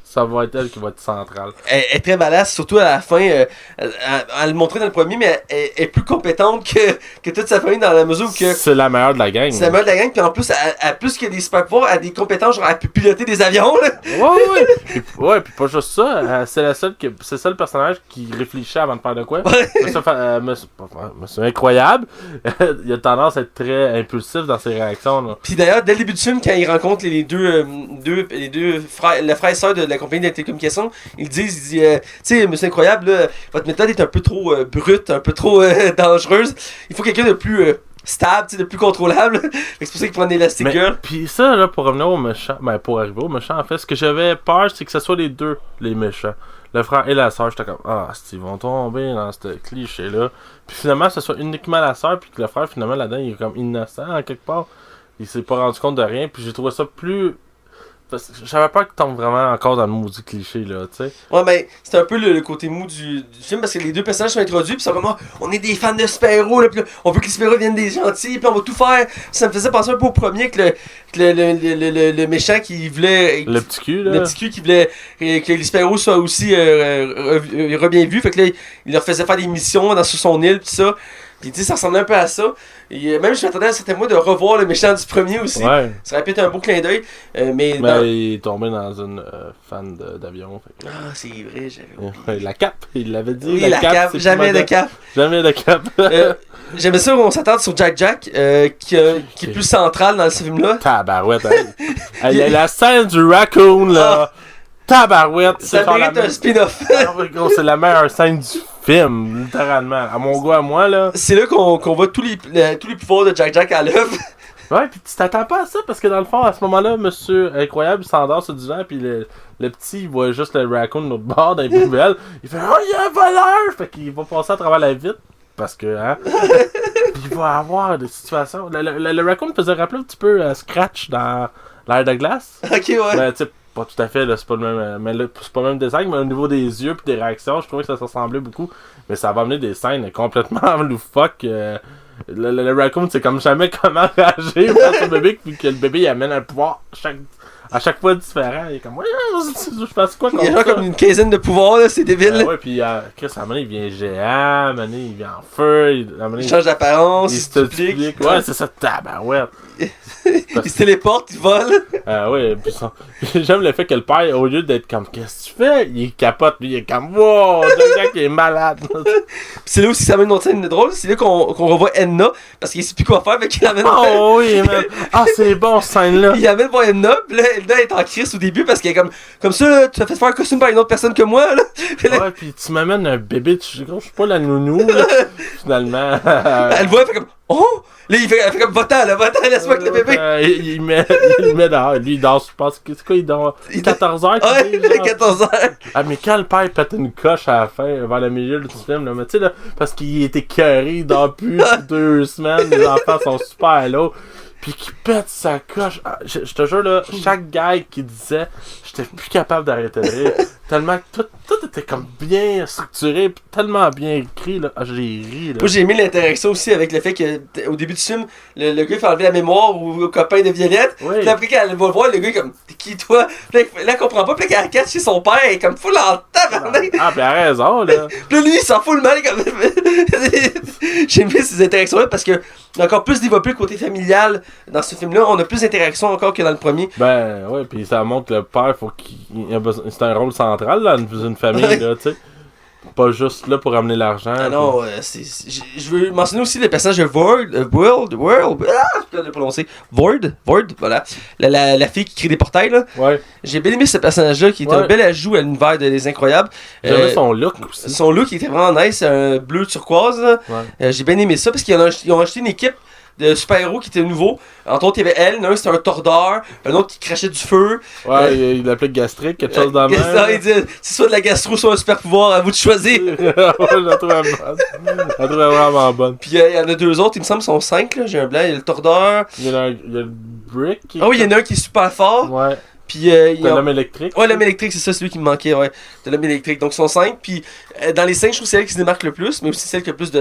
ça va être elle qui va être centrale. Elle est très badass, surtout à la fin. Elle le montrait dans le premier, mais elle est plus compétente que toute sa famille dans la mesure où que... C'est la meilleure de la gang. C'est la meilleure de la gang, puis en plus, elle plus qu'il y a des super pouvoirs, elle a des compétences, genre elle peut piloter des avions, là. Ouais, puis pas juste ça, c'est c'est ça le personnage qui réfléchit avant de faire de quoi. Monsieur Incroyable, il a tendance à être très impulsif dans ses réactions. Là. Puis d'ailleurs, dès le début du film, quand il rencontre les deux frères, le frère et sœur de la compagnie de télécommunications, ils disent, tu sais, Monsieur Incroyable, là, votre méthode est un peu trop brute, un peu trop dangereuse. Il faut quelqu'un de plus stable, de plus contrôlable. C'est pour ça qu'il prend des Elastic Girl. Puis ça, là, pour revenir au méchant, pour arriver au méchant, en fait, ce que j'avais peur, c'est que ce soit les deux, les méchants. Le frère et la sœur, j'étais comme, ils vont tomber dans ce cliché-là. Puis finalement, ce soit uniquement la sœur, puis que le frère, finalement, là-dedans, il est comme innocent, en quelque part. Il s'est pas rendu compte de rien, puis j'ai trouvé ça plus... J'avais peur qu'il tombe vraiment encore dans le maudit cliché, là, tu sais. Ouais, mais c'est un peu le côté mou du film, parce que les deux personnages sont introduits, puis sont comme, on est des fans de super-héros, là, pis là, on veut que les super-héros viennent des gentils, puis on va tout faire. Ça me faisait penser un peu au premier, que le méchant qui voulait... Le petit cul, là. Le petit cul qui voulait que les super-héros soient aussi bien vus, fait que là, il leur faisait faire des missions sur son île, pis ça. Pis tu sais, ça ressemblait un peu à ça. Et même je m'attendais à certains mois de revoir le méchant du premier aussi. Ouais. Ça aurait pu être un beau clin d'œil. Mais il est tombé dans une fan d'avion. Ah, c'est vrai, j'avais oublié. La cape, il l'avait dit. Oui, la cape, jamais de cape. Jamais de cape. J'aimais ça qu'on s'attarde sur Jack, qui est plus central dans ce film-là. Tabarouette, hein. Il y a la scène du raccoon, là. Tabarouette. Ça mérite un spin-off. C'est la meilleure scène du film, littéralement. À mon goût, à moi, là. C'est là qu'on voit tous les pouvoirs de Jack à l'œuvre. Ouais, pis tu t'attends pas à ça, parce que dans le fond, à ce moment-là, Monsieur Incroyable, il s'endort sur du vent, pis le petit, il voit juste le raccoon de l'autre bord dans les poubelles. Il fait « Oh, il y a un voleur! » Fait qu'il va passer à travers la vitre, parce que, hein. Pis il va avoir des situations. Le raccoon faisait rappeler un petit peu Scratch dans l'Air de glace. Ok, ouais. Mais tu sais, pas tout à fait, là, c'est pas le même. Mais là, c'est pas le même design, mais au niveau des yeux pis des réactions, je trouvais que ça se ressemblait beaucoup. Mais ça va amener des scènes complètement loufoques. Le raccoon, c'est comme jamais comment réagir face au bébé, puis que le bébé il amène un pouvoir à chaque fois différent. Il est comme, ouais, je fasse quoi comme ça? Il y a comme une quinzaine de pouvoirs, là, c'est débile. Ouais, puis Chris, à un moment, il vient géant, à un moment, il vient en feu, il change d'apparence, il se duplique. Ouais, c'est ça, tabarouette. Il se téléporte, il vole. Ouais, puis j'aime le fait que le père, au lieu d'être comme, qu'est-ce que tu fais? Il capote, lui, il est comme, wow, le gars qui est malade. Puis c'est là aussi que ça amène une autre scène drôle, c'est là qu'on revoit Edna, parce qu'il sait plus quoi faire, fait qu'il amène. Oh oui, man. Ah, c'est bon, cette scène-là. Il amène voir Edna, pis là, Edna est en crise au début, parce qu'elle est comme ça, là, tu as fait faire un costume par une autre personne que moi, là. Ouais, pis tu m'amènes un bébé, je suis pas la nounou, là, finalement. Elle voit, elle fait comme, oh! Là, il fait comme, va-t'en, laisse-moi avec le bébé. Il met dehors, lui, il dort, je pense, c'est quoi, il dort 14h? Ouais, 14h. Ah, mais quand le père pète une coche à la fin, vers le milieu du film, là, mais tu sais, là, parce qu'il était écœuré, il dort plus 2 semaines, les enfants sont super lourds. Puis qui pète sa coche. Je te jure, là, chaque gag qu'il disait, j'étais plus capable d'arrêter de rire. Tellement que Tout était comme bien structuré, pis tellement bien écrit, là. Ah, j'ai ri, là. Moi, j'ai aimé l'interaction aussi avec le fait que, au début du film, le gars fait enlever la mémoire au copain de Violette. Oui. Puis après, quand elle va le voir, le gars est comme, t'es qui toi? Puis là, elle comprend pas. Puis là, quand elle catch chez son père, elle est comme full en tabarnak. Ah, pis elle a raison, là. Puis là, lui, il s'en fout le mal. Comme... j'ai aimé ces interactions-là parce que encore plus développé le côté familial dans ce film-là. On a plus d'interactions encore que dans le premier. Ben, ouais, pis ça montre que le père, faut qu'il a besoin... C'est un rôle central, là, dans une famille, là, tu sais. Pas juste là pour amener l'argent. Ah non, je veux mentionner aussi le personnage de je peux le prononcer. Void, voilà. La fille qui crée des portails, là. Ouais. J'ai bien aimé ce personnage-là qui est un bel ajout à l'univers de Les Incroyables. J'aimais son look aussi. Son look il était vraiment nice, un bleu turquoise, là. Ouais. J'ai bien aimé ça parce qu'ils ont acheté une équipe de super-héros qui étaient nouveaux. Entre autres, il y avait elle, un c'était un tordeur, un autre qui crachait du feu. Ouais, il l'appelait gastrique, quelque chose dans la main. Il dit, c'est soit de la gastro, soit un super-pouvoir, à vous de choisir. Ouais, je la trouvais bonne. Je la trouvais vraiment bonne. Puis il y en a deux autres, il me semble, sont 5, là. J'ai un blanc, il y a le tordeur. Il y a le Brick. Ah oui, il y en a un qui est super fort. Ouais. Puis il y a l'homme électrique. Ouais, l'homme électrique, c'est ça, celui qui me manquait, ouais. De l'homme électrique. Donc, ils sont 5. Puis dans les 5, je trouve que c'est elle qui se démarque le plus, mais aussi celle qui a plus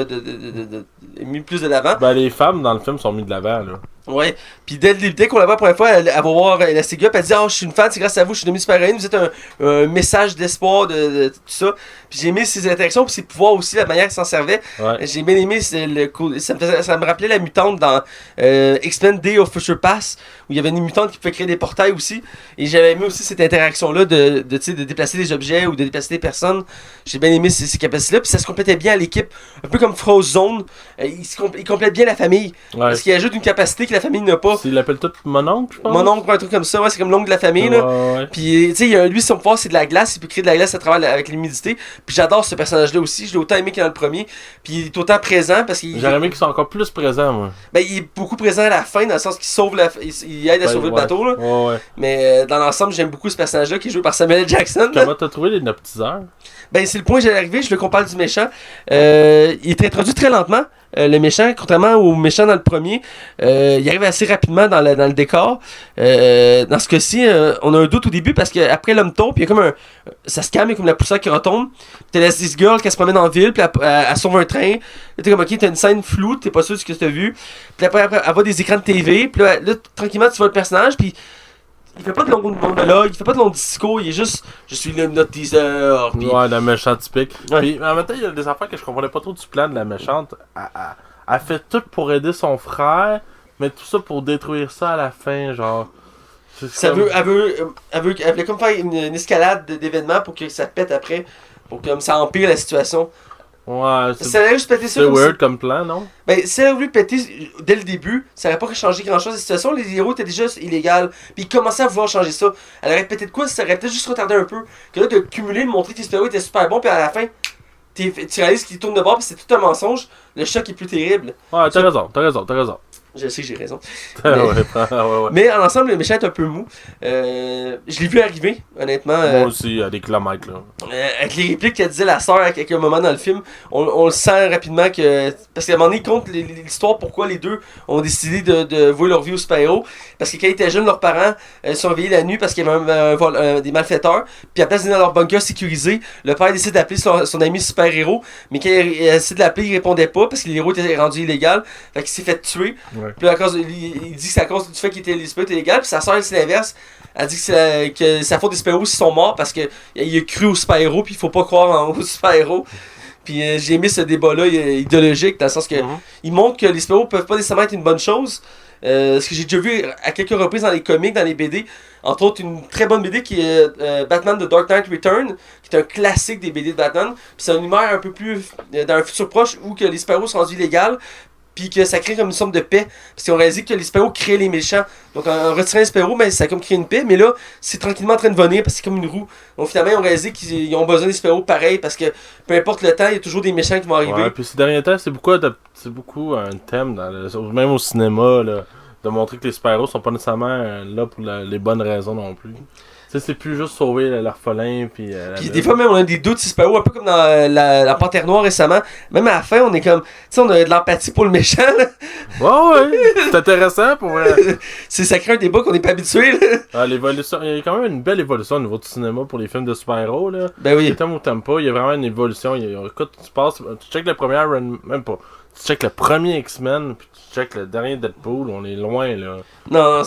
mis plus de l'avant. Ben, les femmes dans le film sont mises de l'avant, là. Ouais. Puis dès qu'on la voit la première fois, elle va voir la Sega, puis elle dit, je suis une fan, c'est grâce à vous, je suis devenue super-héroïne, vous êtes un message d'espoir de tout ça. Puis j'ai aimé ses interactions, puis ses pouvoirs aussi, la manière qu'il s'en servait. Ouais. J'ai bien aimé ça me rappelait la mutante dans X-Men Day of Future Past, où il y avait une mutante qui pouvait créer des portails aussi. Et j'avais aimé aussi cette interaction-là de déplacer des objets ou de déplacer des personnes. J'ai bien aimé ces capacités-là, puis ça se complétait bien à l'équipe. Un peu comme Frozone, il complète bien la famille. Ouais. Parce qu'il ajoute une capacité que la famille n'a pas. Il l'appelle tout mon oncle, je pense. Mon oncle, un truc comme ça, ouais, c'est comme l'oncle de la famille, là. Ouais. Puis, tu sais, lui, son pouvoir, c'est de la glace, il peut créer de la glace à travers avec l'humidité. Puis j'adore ce personnage-là aussi, je l'ai autant aimé que dans le premier. Puis il est autant présent parce qu'il. J'aurais aimé qu'il soit encore plus présent, moi. Ben, il est beaucoup présent à la fin, dans le sens qu'il sauve il aide à sauver le bateau, là. Ouais. Mais dans l'ensemble, j'aime beaucoup ce personnage-là qui est joué par Samuel L. Jackson. Comment t'as trouvé les hypnotiseurs? Ben, c'est le point où j'allais arriver, je veux qu'on parle du méchant. Il est introduit très lentement. Le méchant, contrairement au méchant dans le premier, il arrive assez rapidement dans le décor. Dans ce cas-ci, on a un doute au début parce qu'après l'homme tombe, il y a comme ça se calme, il y a comme la poussière qui retombe. T'as la This Girl qui se promène en ville, puis elle sauve un train. T'es comme, ok, t'as une scène floue, t'es pas sûr de ce que t'as vu. Puis après, elle voit des écrans de TV, puis là, tranquillement, tu vois le personnage, puis il fait pas de long monologue, il fait pas de long discours, il est juste je suis l'hypnotiseur. Pis... Ouais, la méchante typique. Ouais. Puis en même temps, il y a des affaires que je comprenais pas trop du plan de la méchante. Elle fait tout pour aider son frère, mais tout ça pour détruire ça à la fin, genre. Elle veut comme faire une escalade d'événements pour que ça pète après, pour que ça empire la situation. Ouais, ça aurait juste pété ça c'est weird comme plan, non? Ben, si elle avait voulu péter dès le début, ça n'aurait pas changé grand chose. La situation, les héros étaient déjà illégaux. Puis ils commençaient à vouloir changer ça. Elle aurait pété de quoi? Ça aurait peut-être juste retardé un peu. Que là, de cumuler, de montrer que les super-héros étaient super bons, puis à la fin, tu réalises qu'ils tournent de bord, puis c'est tout un mensonge. Le choc est plus terrible. Ouais, t'as raison. Je sais que j'ai raison. Ouais. Mais en ensemble, le méchant est un peu mou. Je l'ai vu arriver, honnêtement. Moi aussi, à des kilomètres, là. Avec les répliques qu'elle disait la sœur à quelques moments dans le film, on le sent rapidement que. Parce qu'à un moment donné, il compte l'histoire pourquoi les deux ont décidé de vouer leur vie aux super-héros. Parce que quand ils étaient jeunes, leurs parents surveillaient la nuit parce qu'il y avait des malfaiteurs. Puis à place d'aller dans leur bunker sécurisé, le père décide d'appeler son ami super-héros. Mais quand il essaie de l'appeler, il répondait pas parce que les héros étaient rendus illégaux. Fait qu'il s'est fait tuer. Ouais. Puis il dit que c'est à cause du fait qu'il était illégal. Puis sa soeur, c'est l'inverse. Elle dit que c'est sa faute des super-héros s'ils sont morts parce qu'il a cru aux super-héros. Puis il faut pas croire aux super-héros. Puis j'ai aimé ce débat-là idéologique dans le sens que il montre que les super-héros peuvent pas nécessairement être une bonne chose. Ce que j'ai déjà vu à quelques reprises dans les comics, dans les BD, entre autres une très bonne BD qui est Batman The Dark Knight Return, qui est un classique des BD de Batman. Puis c'est un univers un peu plus dans un futur proche où que les super-héros sont rendus illégaux. Puis que ça crée comme une sorte de paix. Parce qu'on réalise que les super-héros créent les méchants. Donc en retirant les super-héros, ben, ça a comme créé une paix. Mais là, c'est tranquillement en train de venir parce que c'est comme une roue. Donc finalement, on réalise qu'ils ont besoin des super-héros pareil. Parce que peu importe le temps, il y a toujours des méchants qui vont arriver. Ouais, puis ces derniers temps, c'est beaucoup un thème, même au cinéma, là, de montrer que les super-héros sont pas nécessairement là pour les bonnes raisons non plus. c'est plus juste sauver l'orphelin. Puis des fois, même, on a des doutes si super-héros, un peu comme dans la Panthère Noire récemment. Même à la fin, on est comme. Tu sais, on a de l'empathie pour le méchant, là. Ouais. C'est intéressant pour. Ça crée un débat qu'on n'est pas habitué, là. L'évolution. Il y a quand même une belle évolution au niveau du cinéma pour les films de super-héros, là. Ben oui. T'aimes ou t'aimes pas, il y a vraiment une évolution. Écoute, tu checkes le premier Iron, même pas. Tu checkes le premier X-Men, puis tu checkes le dernier Deadpool, on est loin, là. Non,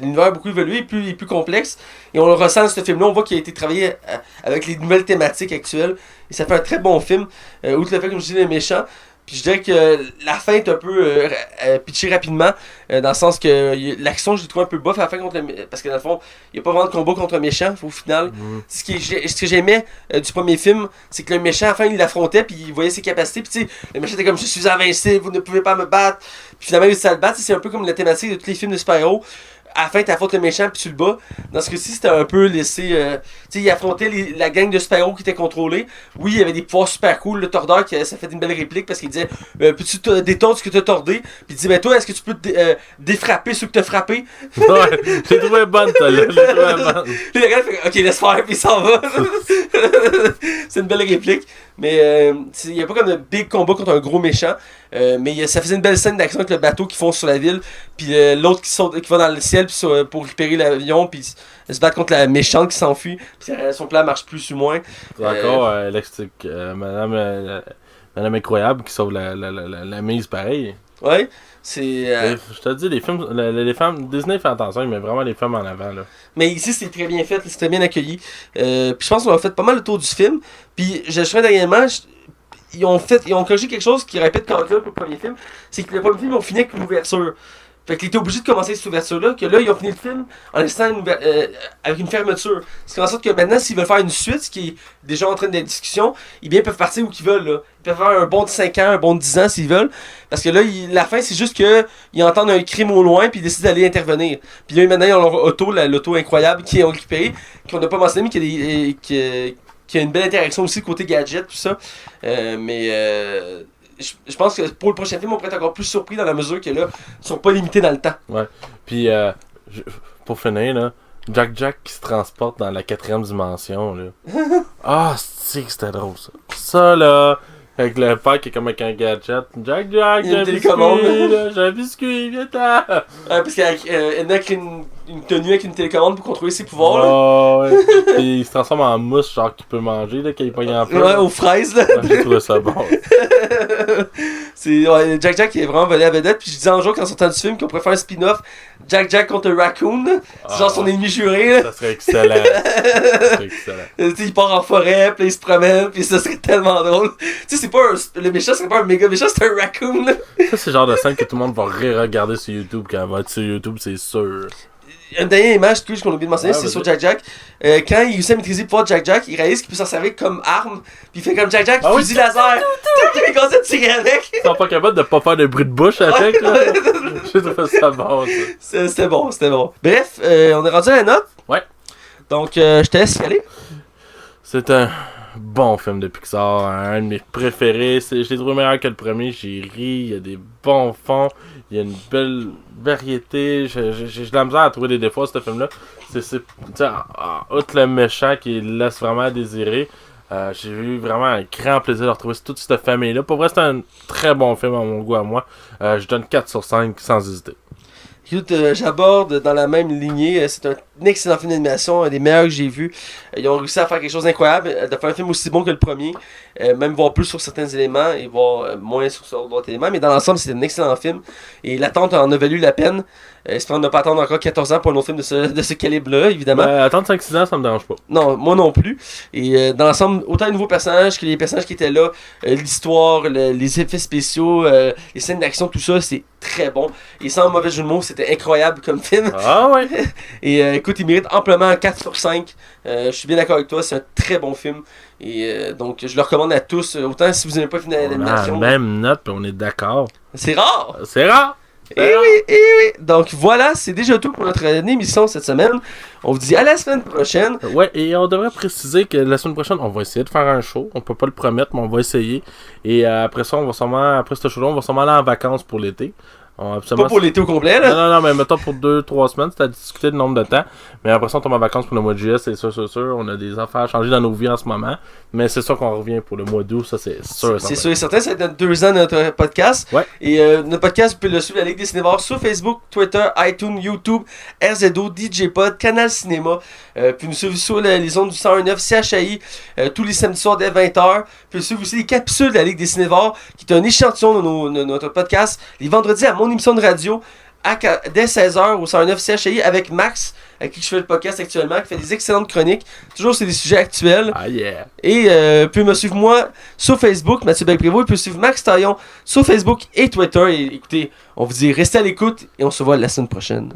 l'univers a beaucoup évolué, il est plus complexe. Et on le ressent dans ce film-là, on voit qu'il a été travaillé avec les nouvelles thématiques actuelles. Et ça fait un très bon film, outre le fait, comme je dis, les méchants. Puis je dirais que la fin est un peu pitchée rapidement, dans le sens que l'action, je l'ai trouvé un peu bof à la fin contre parce que dans le fond, il n'y a pas vraiment de combat contre un méchant, au final. Ce que j'aimais du premier film, c'est que le méchant, à la fin, il l'affrontait, puis il voyait ses capacités, puis tu sais, le méchant était comme, je suis invincible, vous ne pouvez pas me battre. Puis finalement, il réussit à le battre, c'est un peu comme la thématique de tous les films de super-héros. À la fin, t'affrontes le méchant puis tu le bats. Dans ce cas-ci, c'était un peu laissé. Tu sais, il affrontait la gang de super-héros qui était contrôlée. Oui, il y avait des pouvoirs super cool. Le tordeur, ça fait une belle réplique parce qu'il disait peux-tu détordre ce que t'as tordé? Puis il dit ben toi, est-ce que tu peux défrapper ceux que t'as frappé? Ouais, j'ai trouvé bonne, ça là. J'ai trouvé bonne. Puis le gars fait ok, laisse faire, puis il s'en va. C'est une belle réplique. Mais il n'y a pas comme de big combat contre un gros méchant. Mais ça faisait une belle scène d'action avec le bateau qui fonce sur la ville. Puis l'autre qui va dans le ciel pour récupérer l'avion. Puis se battre contre la méchante qui s'enfuit. Puis son plan marche plus ou moins. Encore Madame Incroyable qui sauve la mise pareil. Ouais. Je te dis, les femmes, Disney fait attention, il met vraiment les femmes en avant. Là. Mais ici, c'est très bien fait, c'est très bien accueilli. Puis je pense qu'on a fait pas mal le tour du film. Puis je serais dernièrement, ils ont corrigé quelque chose qui répète quand même pour le premier film. C'est que le premier film, on finit avec une ouverture. Fait qu'il était obligé de commencer cette ouverture-là, que là, ils ont fini le film en laissant avec une fermeture. Ce qui fait en sorte que maintenant, s'ils veulent faire une suite, ce qui est déjà en train de discussion, ils peuvent partir où qu'ils veulent. Là. Ils peuvent faire un bond de 5 ans, un bond de 10 ans s'ils veulent. Parce que là, la fin, c'est juste qu'ils entendent un crime au loin, puis ils décident d'aller intervenir. Puis là, maintenant, ils ont leur auto, l'auto incroyable, qui ont récupéré, qu'on n'a pas mentionné, mais qui a une belle interaction aussi côté gadget, tout ça. Je pense que pour le prochain film, on pourrait être encore plus surpris dans la mesure que là, ils sont pas limités dans le temps. Ouais. Puis, pour finir, là, Jack qui se transporte dans la 4e dimension, là. Ah, c'est que c'était drôle, ça. Ça, là, avec le père qui est comme avec un gadget. Jack, j'ai un biscuit, là, j'ai un biscuit, viens-t'en. Parce qu'il y en a qui une tenue avec une télécommande pour contrôler ses pouvoirs, là. Oh, ouais. Puis il se transforme en mousse, genre qu'il peut manger, là, quand il pogne en feu. Ouais, aux fraises, là. Ouais, j'ai trouvé ça bon. Jack qui est vraiment volé à vedette. Puis je disais un jour, quand sortant du film, qu'on pourrait faire un spin-off Jack contre Raccoon. C'est genre son ennemi juré, là. Ça serait excellent. Il part en forêt, puis il se promène, puis ça serait tellement drôle. Tu sais, c'est pas le méchant, c'est pas un méga méchant, c'est un raccoon, là. Ça, c'est le genre de scène que tout le monde va re-regarder sur YouTube quand elle va être sur YouTube, c'est sûr. Une dernière image qu'on a oublié de mentionner, c'est sur Jack. Quand il réussit à maîtriser le pouvoir de Jack, il réalise qu'il peut s'en servir comme arme. Puis il fait comme Jack, fusil laser. Il commence à tirer avec. Ils sont pas capables de pas faire de bruit de bouche avec, là. J'ai trouvé ça bon, ça. C'était bon. Bref, on est rendu à la note. Ouais. Donc, je te laisse y aller. C'est un bon film de Pixar, un de mes préférés. Je l'ai trouvé meilleur que le premier, j'ai ri, il y a des bons fonds, il y a une belle variété. J'ai de la misère à trouver des défauts à ce film-là. Outre le méchant qui laisse vraiment à désirer, j'ai eu vraiment un grand plaisir de retrouver toute cette famille-là. Pour vrai, c'est un très bon film à mon goût à moi. Je donne 4 sur 5 sans hésiter. Écoute, j'aborde dans la même lignée. C'est un excellent film d'animation, un des meilleurs que j'ai vu. Ils ont réussi à faire quelque chose d'incroyable, de faire un film aussi bon que le premier. Même voir plus sur certains éléments et voir moins sur d'autres éléments. Mais dans l'ensemble, c'est un excellent film. Et l'attente en a valu la peine. Espérons ne pas attendre encore 14 ans pour un autre film de ce calibre-là, évidemment. Attendre 5-6 ans, ça me dérange pas. Non, moi non plus. Et dans l'ensemble, autant les nouveaux personnages que les personnages qui étaient là, l'histoire, les effets spéciaux, les scènes d'action, tout ça, c'est très bon. Et sans mauvais jeu de mots, c'était incroyable comme film. Ah ouais. Et écoute, il mérite amplement 4 sur 5. Je suis bien d'accord avec toi, c'est un très bon film. Et donc, je le recommande à tous. Autant si vous n'aimez pas le film d'animation. On a la même note, puis on est d'accord. C'est rare! C'est rare! Et oui. Donc voilà, c'est déjà tout pour notre émission cette semaine. On vous dit à la semaine prochaine. Ouais, et on devrait préciser que la semaine prochaine, on va essayer de faire un show. On peut pas le promettre, mais on va essayer. Et après ça, après ce show-là, on va sûrement aller en vacances pour l'été. Pas pour l'été au complet, là. Non, mais mettons pour 2-3 semaines, c'est à discuter le nombre de temps. Mais après ça, on tombe en vacances pour le mois de juillet, c'est sûr. On a des affaires à changer dans nos vies en ce moment. Mais c'est sûr qu'on revient pour le mois d'août, ça c'est sûr. C'est sûr et certain, ça va être 2 ans de notre podcast. Ouais. Et notre podcast, vous pouvez le suivre, la Ligue des Cinévores, sur Facebook, Twitter, iTunes, YouTube, RZO, DJ Pod, Canal Cinéma. Puis nous suivre sur les ondes du 101.9 CHI tous les samedis soirs dès 20h. Puis suivre aussi les capsules de la Ligue des Cinévores, qui est un échantillon de notre podcast, les vendredis à mon émission de radio, dès 16h au 109 CHI avec Max, avec qui je fais le podcast actuellement, qui fait des excellentes chroniques. Toujours, c'est des sujets actuels. Ah yeah! Et vous pouvez me suivre moi sur Facebook, Mathieu Belprévost, et puis suivre Max Taillon sur Facebook et Twitter. Et écoutez, on vous dit restez à l'écoute et on se voit la semaine prochaine.